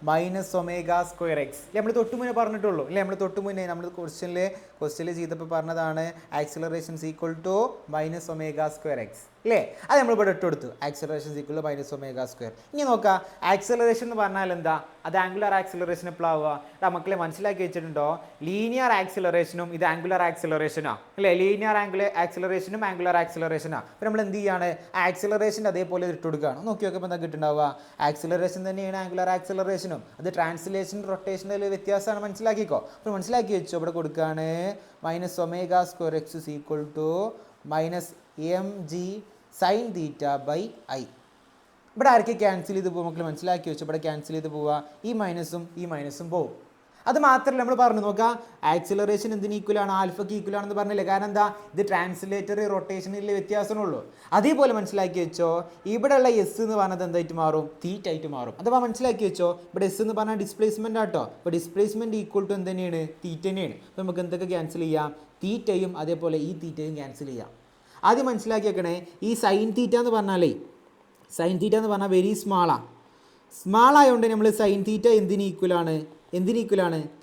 minus omega square X അല്ലേ, നമ്മൾ തൊട്ട് മുന്നേ പറഞ്ഞിട്ടുള്ളൂ അല്ലേ. നമ്മൾ തൊട്ട് മുന്നേ നമ്മൾ ക്വസ്റ്റ്യനിൽ ചെയ്തപ്പോൾ പറഞ്ഞതാണ് acceleration equal to minus omega square X അല്ലേ. അത് നമ്മൾ ഇവിടെ ഇട്ട് കൊടുത്തു, acceleration equal to minus omega square. ഇനി നോക്കാം ആക്സിലറേഷൻ എന്ന് പറഞ്ഞാൽ എന്താ? അത് ആംഗുലാർ ആക്സിലറേഷൻ എപ്പോഴാവുക? മക്കളെ മനസ്സിലാക്കി വെച്ചിട്ടുണ്ടോ? ലീനിയർ ആക്സിലറേഷനും ഇത് ആംഗുലാർ ആക്സിലറേഷനാണ് അല്ലേ. ലീനിയർ ആക്സിലറേഷനും ആംഗുലാർ ആക്സിലറേഷനാണ്. അപ്പോൾ നമ്മൾ എന്ത് ചെയ്യാണ്? ആക്സിലറേഷൻ അതേപോലെ ഇട്ട് കൊടുക്കുകയാണ്. നോക്കി നോക്കുമ്പോൾ എന്താ കിട്ടുന്നുണ്ടാവുക? ആക്സിലറേഷൻ തന്നെയാണ് ആംഗുലാർ ആക്സിലറേഷനും. അത് ട്രാൻസ്ലേഷൻ റൊട്ടേഷനിൽ വ്യത്യാസമാണ്, മനസ്സിലാക്കിക്കോ. അപ്പോൾ മനസ്സിലാക്കി വെച്ചോ, ഇവിടെ കൊടുക്കുകയാണ് minus omega square X is equal to minus M G sine theta by I. ഇവിടെ ആർക്ക് ക്യാൻസൽ ചെയ്ത് പോകും മക്കൾ? മനസ്സിലാക്കി വെച്ചു, ഇവിടെ ക്യാൻസൽ ചെയ്ത് പോവുക. ഈ മൈനസും പോവും. അത് മാത്രമല്ല നമ്മൾ പറഞ്ഞു നോക്കാം ആക്സിലറേഷൻ എന്തിന് ഈക്വലാണ്? ആൽഫയ്ക്ക് ഈക്വലാണെന്ന് പറഞ്ഞില്ലേ. കാരണം എന്താ? ഇത് ട്രാൻസ്ലേറ്ററി റൊട്ടേഷനിലെ വ്യത്യാസമുള്ളൂ. അതേപോലെ മനസ്സിലാക്കി വെച്ചോ, ഇവിടെയുള്ള എസ് എന്ന് പറഞ്ഞത് എന്തായിട്ട് മാറും? തീറ്റ ആയിട്ട് മാറും. അഥവാ മനസ്സിലാക്കി വെച്ചോ, ഇവിടെ എസ് എന്ന് പറഞ്ഞാൽ ഡിസ്പ്ലേസ്മെൻ്റ് ആട്ടോ. അപ്പോൾ ഡിസ്പ്ലേസ്മെൻറ്റ് ഈക്വൽ ടു എന്ത് തന്നെയാണ്? തീറ്റ തന്നെയാണ്. അപ്പോൾ നമുക്ക് എന്തൊക്കെ ക്യാൻസൽ ചെയ്യാം? തീറ്റയും അതേപോലെ ഈ തീറ്റയും ക്യാൻസൽ ചെയ്യാം. ആദ്യം മനസ്സിലാക്കി വെക്കണേ, ഈ സൈൻ തീറ്റ എന്ന് പറഞ്ഞാൽ വെരി സ്മാൾ ആയതുകൊണ്ട് നമ്മൾ സൈൻ തീറ്റ എന്തിന് ഈക്വലാണ്?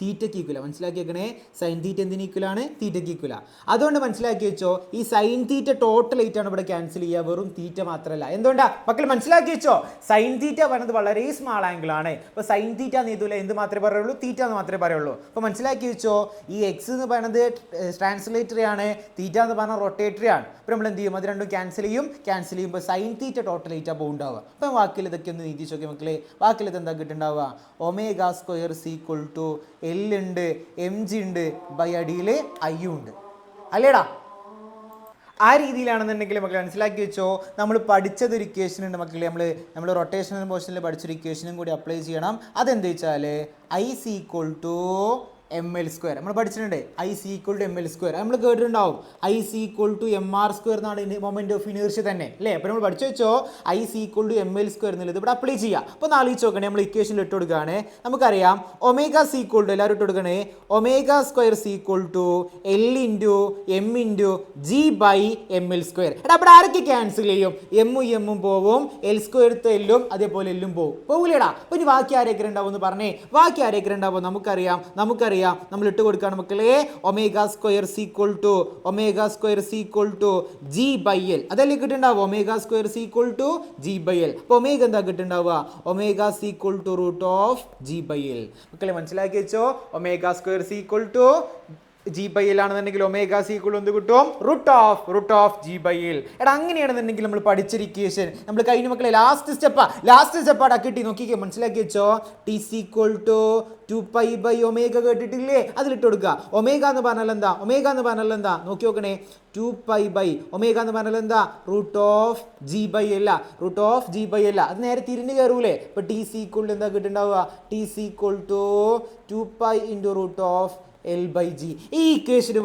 തീറ്റയ്ക്ക് ഈക്വലാണ്. മനസ്സിലാക്കി വെക്കണേ, സൈൻ തീറ്റ എന്തിന് ഈക്വലാണ്? തീറ്റയ്ക്ക് ഈക്വലാണ്. അതുകൊണ്ട് മനസ്സിലാക്കി വെച്ചോ, ഈ സൈൻ തീറ്റ ടോട്ടൽ ആയിട്ടാണ് ഇവിടെ ക്യാൻസൽ ചെയ്യുക, വെറും തീറ്റ മാത്രമല്ല. എന്തുകൊണ്ടാ മക്കൾ? മനസ്സിലാക്കി വെച്ചോ, സൈൻ തീറ്റ പറയുന്നത് വളരെ സ്മാൾ ആംഗിൾ ആണ്. അപ്പോൾ സൈൻ തീറ്റ നീതൂല എന്ത് മാത്രമേ പറയുള്ളൂ? തീറ്റ എന്ന് മാത്രമേ പറയുള്ളൂ. അപ്പോൾ മനസ്സിലാക്കി വെച്ചോ, ഈ എക്സ് എന്ന് പറയുന്നത് ട്രാൻസ്ലേറ്ററി ആണ്, തീറ്റ എന്ന് പറഞ്ഞാൽ റൊട്ടേറ്ററി ആണ്. അപ്പോൾ നമ്മൾ എന്ത് ചെയ്യും? അത് രണ്ടും ക്യാൻസൽ ചെയ്യുമ്പോൾ സൈൻ തീറ്റ ടോട്ടൽ ആയിട്ടാണ് പോകുന്നുണ്ടാവുക. അപ്പം വാക്കിൽ ഇതൊക്കെ ഒന്ന് നീതി ചോദിക്കുക മക്കളെ. വാക്കിൽ ഇത് എന്താ കിട്ടുന്നുണ്ടാവുക? Omega square equal to L ഉണ്ട്, എം ജി ഉണ്ട്, ബൈ അടിയിൽ ഐ ഉണ്ട് അല്ലേടാ. ആ രീതിയിലാണെന്നുണ്ടെങ്കിൽ മക്കളെ മനസ്സിലാക്കി വെച്ചോ, നമ്മൾ പഠിച്ചതൊരു ഇക്വേഷൻ ഉണ്ട് മക്കളെ. നമ്മൾ റൊട്ടേഷണൽ മോഷനിൽ പഠിച്ചൊരു ഇക്വേഷനും കൂടി അപ്ലൈ ചെയ്യണം. അതെന്താ വെച്ചാൽ I C equal to M L square നമ്മൾ പഠിച്ചിട്ടുണ്ട്. I C equal to M L square നമ്മൾ കേട്ടിട്ടുണ്ടാവും. I C equal to M R square എന്നാണ് മൊമെന്റ് ഓഫ് ഇനേർഷ്യ തന്നെ അല്ലേ. അപ്പോൾ നമ്മൾ പഠിച്ചു വെച്ചോ I C equal to M L square എന്നുള്ളത് ഇവിടെ അപ്ലൈ ചെയ്യാം. അപ്പോൾ ഒന്ന് ആലോചിച്ച് നോക്കണേ, നമ്മൾ ഇക്വേഷനിൽ ഇട്ട് കൊടുക്കുകയാണ്. നമുക്കറിയാം ഒമേഗ സി ഈക്വൽ ടു എല്ലാവരും ഇട്ട് കൊടുക്കണേ. Omega square C equal to L into M into G by M L square. എടാ അവിടെ ആരൊക്കെ ക്യാൻസൽ ചെയ്യും? എമ്മും പോവും, എൽ സ്ക്വയർത്ത് എല്ലും അതേപോലെ എല്ലും പോവും, പോകില്ലേടാ. അപ്പോൾ ഇനി ബാക്കി ആരൊക്കെ ഉണ്ടാവും എന്ന് പറഞ്ഞേ. ബാക്കി ആരൊക്കെ ഉണ്ടാവും? നമുക്കറിയാം നമുക്കറിയാം, നമ്മൾ ഇട്ട് കൊടുക്കുകയാണ് മക്കളെ, omega square is equal to G/L. അതല്ലേ കിട്ടുണ്ടാവുക, omega square is equal to G/L. അപ്പോൾ ഒമേഗ എന്താ കിട്ടുണ്ടാവുക, ഒമേഗ സീക്വൽ ടു √G/L. മക്കളെ മനസ്സിലാക്കി വെച്ചോ, omega square is equal to G/L ആണെന്നുണ്ടെങ്കിൽ ഒമേഗ സീക്വൽ എന്ത് കിട്ടും, റൂട്ട് ഓഫ് G/L. എടാ അങ്ങനെയാണെന്നുണ്ടെങ്കിൽ നമ്മൾ പഠിച്ചൊരു ഇക്വേഷൻ നമ്മൾ കഴിഞ്ഞ മക്കളെ ലാസ്റ്റ് സ്റ്റെപ്പാണ് കിട്ടി. നോക്കിക്കേ, മനസ്സിലാക്കി വെച്ചോ, T = 2π/ഒമേഗ കേട്ടിട്ടില്ലേ, അതിലിട്ട് കൊടുക്കുക. ഒമേഗ എന്ന് പറഞ്ഞാൽ എന്താ നോക്കി നോക്കണേ, 2π/ ഒമേഗ എന്ന് പറഞ്ഞാൽ എന്താ, √G/L. അത് നേരെ തിരിഞ്ഞ് കയറൂലേ. ഇപ്പൊ T = എന്താ കിട്ടുണ്ടാവുക, T = 2π × √L/G. ഈ ഇക്വേഷന്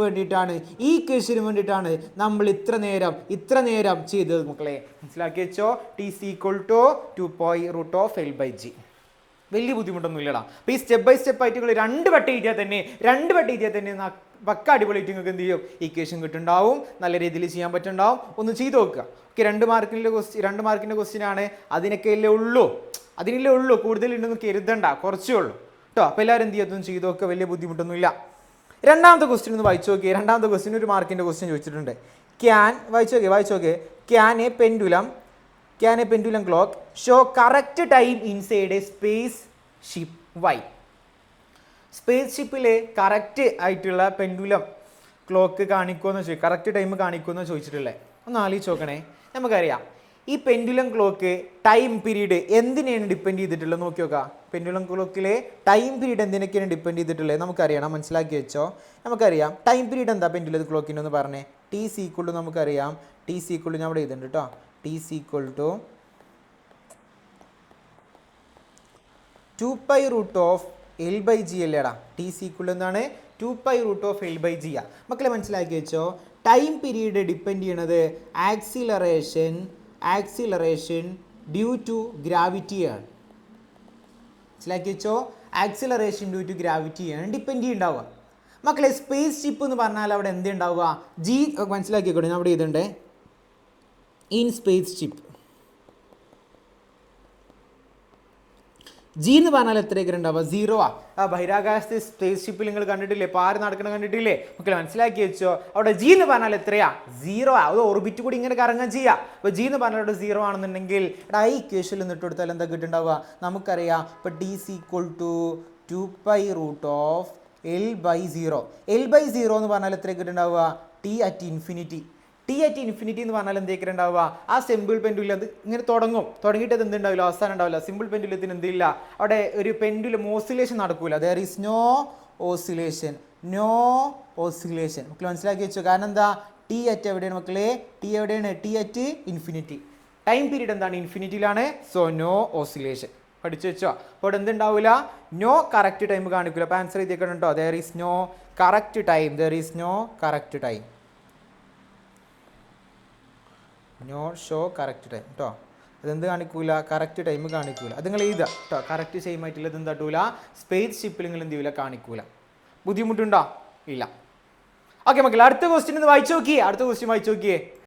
വേണ്ടിയിട്ടാണ് നമ്മൾ ഇത്ര നേരം ചെയ്തത് മക്കളെ. മനസ്സിലാക്കി വെച്ചോ, T = 2π √L/G. വലിയ ബുദ്ധിമുട്ടൊന്നും ഇല്ലടാ. അപ്പോൾ ഈ സ്റ്റെപ്പ് ബൈ സ്റ്റെപ്പ് ആയിട്ട് രണ്ട് വട്ടം എഴുതിയാൽ തന്നെ പക്ക അടിപൊളിയായിട്ട് നിങ്ങൾക്ക് എന്ത് ചെയ്യും, ഇക്വേഷൻ കിട്ടുന്നുണ്ടാവും, നല്ല രീതിയിൽ ചെയ്യാൻ പറ്റുന്നുണ്ടാവും. ഒന്ന് ചെയ്ത് നോക്കുക. ഓക്കെ, 2 മാർക്കിൻ്റെ ക്വസ്റ്റ്യൻ ആണ്, അതിനല്ലേ ഉള്ളൂ, കൂടുതലുണ്ടെന്ന് കരുതണ്ട, കുറച്ചേ ഉള്ളൂ കേട്ടോ. അപ്പോൾ എല്ലാവരും എന്ത് ചെയ്യും, ചെയ്ത് നോക്കുക, വലിയ ബുദ്ധിമുട്ടൊന്നുമില്ല. രണ്ടാമത്തെ ക്വസ്റ്റ്യൻ ഒന്ന് വായിച്ചു നോക്കിയേ. രണ്ടാമത്തെ ക്വസ്റ്റ്യൻ 1 മാർക്കിൻ്റെ ക്വസ്റ്റ്യൻ ചോദിച്ചിട്ടുണ്ട്. വായിച്ചു നോക്കിയേ. Can a pendulum clock show correct time inside a space ship why? Space ഷിപ്പിൽ കറക്റ്റ് ആയിട്ടുള്ള പെൻഡുലം ക്ലോക്ക് കറക്റ്റ് ടൈം കാണിക്കുമെന്ന് ചോദിച്ചിട്ടുള്ളത്. ഒന്ന് ആലോചിച്ച് നോക്കണേ. നമുക്കറിയാം, ഈ പെൻഡുലം ക്ലോക്ക് ടൈം പീരീഡ് എന്തിനെയാണ് ഡിപ്പെൻഡ് ചെയ്തിട്ടുള്ളത് നോക്കി നോക്കാം. പെൻഡുലം ക്ലോക്കിലെ ടൈം പീരീഡ് എന്തിനൊക്കെയാണ് ഡിപ്പെൻഡ് ചെയ്തിട്ടുള്ളത് നമുക്കറിയണം, മനസ്സിലാക്കി വെച്ചോ. നമുക്കറിയാം ടൈം പീരീഡ് എന്താ പെൻഡുലം ക്ലോക്കിൻ്റെ ഒന്ന് പറഞ്ഞേ. T = നമുക്കറിയാം, T = ഞാൻ ഇവിടെ എഴുതുന്നുണ്ട് കേട്ടോ, T = 2π √L/G അല്ലേടാ. T = എന്താണ്, 2π √L/G. മക്കളെ മനസ്സിലാക്കി വെച്ചോ, ടൈം പീരീഡ് ഡിപ്പെൻഡ് ചെയ്യണത് ആക്സിലറേഷൻ ഡ്യൂ ടു ഗ്രാവിറ്റിയാണ്. മനസ്സിലാക്കി വെച്ചോ, ആക്സിലറേഷൻ ഡ്യൂ ടു ഗ്രാവിറ്റിയാണ് ഡിപ്പെൻഡ് ചെയ്യുന്നുണ്ടാവുക. മക്കളെ സ്പേസ് ഷിപ്പ് എന്ന് പറഞ്ഞാൽ അവിടെ എന്ത് ഉണ്ടാവുക, G മനസ്സിലാക്കിക്കോട്ടെ, ഞാൻ അവിടെ എഴുതണ്ടേ, ഇൻ സ്പേസ് ഷിപ്പ് G എന്ന് പറഞ്ഞാൽ എത്രയൊക്കെ ഉണ്ടാവുക, 0. ബഹിരാകാശത്തെ സ്പേസ് ഷിപ്പിൽ നിങ്ങൾ കണ്ടിട്ടില്ലേ, പാറി നടക്കണം കണ്ടിട്ടില്ലേ മക്കളെ, മനസ്സിലാക്കി വെച്ചോ. അവിടെ G എന്ന് പറഞ്ഞാൽ എത്രയാ, 0. അത് ഓർബിറ്റ് കൂടി ഇങ്ങനെ കറങ്ങാൻ ചെയ്യുക. അപ്പോൾ G എന്ന് പറഞ്ഞാൽ അവിടെ 0 ആണെന്നുണ്ടെങ്കിൽ ഈ ഇക്വേഷനിൽ നിന്നിട്ട് കൊടുത്താൽ എന്താ കിട്ടുന്നുണ്ടാവുക, നമുക്കറിയാം. ഇപ്പോൾ T = 2π √L/0. L/0 എന്ന് പറഞ്ഞാൽ എത്രയൊക്കെ കിട്ടുന്നുണ്ടാവുക, T at infinity എന്ന് പറഞ്ഞാൽ എന്തൊക്കെ ഉണ്ടാവുക, ആ സിമ്പിൾ പെൻഡുലം അത് ഇങ്ങനെ തുടങ്ങിയിട്ട് എന്തുണ്ടാവില്ല, അവസാനം ഉണ്ടാവില്ല. സിമ്പിൾ പെൻഡുലത്തിന് എന്തില്ല, അവിടെ ഒരു പെൻഡുലം ഓസിലേഷൻ നടക്കൂല. There is no oscillation. മക്കൾ മനസ്സിലാക്കി വെച്ചോ. കാരണം എന്താ, T at എവിടെയാണ് മക്കളെ, T എവിടെയാണ്, T at infinity. Time period എന്താണ്, ഇൻഫിനിറ്റിയിലാണ്. So no oscillation. പഠിച്ചു വെച്ചോ. അപ്പോൾ ഇവിടെ എന്തുണ്ടാവില്ല, നോ കറക്റ്റ് ടൈം കാണിക്കില്ല. അപ്പോൾ ആൻസർ ചെയ്തേക്കണം കേട്ടോ, there is no correct time. No show correct time കേട്ടോ. അതെന്ത് കാണിക്കൂല, കറക്റ്റ് ടൈം കാണിക്കൂല. അത് നിങ്ങൾ എഴുതുക കേട്ടോ, കറക്റ്റ് സെയിം ആയിട്ടുള്ള ഇത് എന്താട്ടൂല, സ്പേസ് ഷിപ്പിൽ നിങ്ങൾ എന്ത് ചെയ്യൂല, കാണിക്കൂല. ബുദ്ധിമുട്ടുണ്ടോ, ഇല്ല. ഓക്കെ മക്കളെ, അടുത്ത ക്വസ്റ്റ്യൻ വായിച്ചു നോക്കിയേ.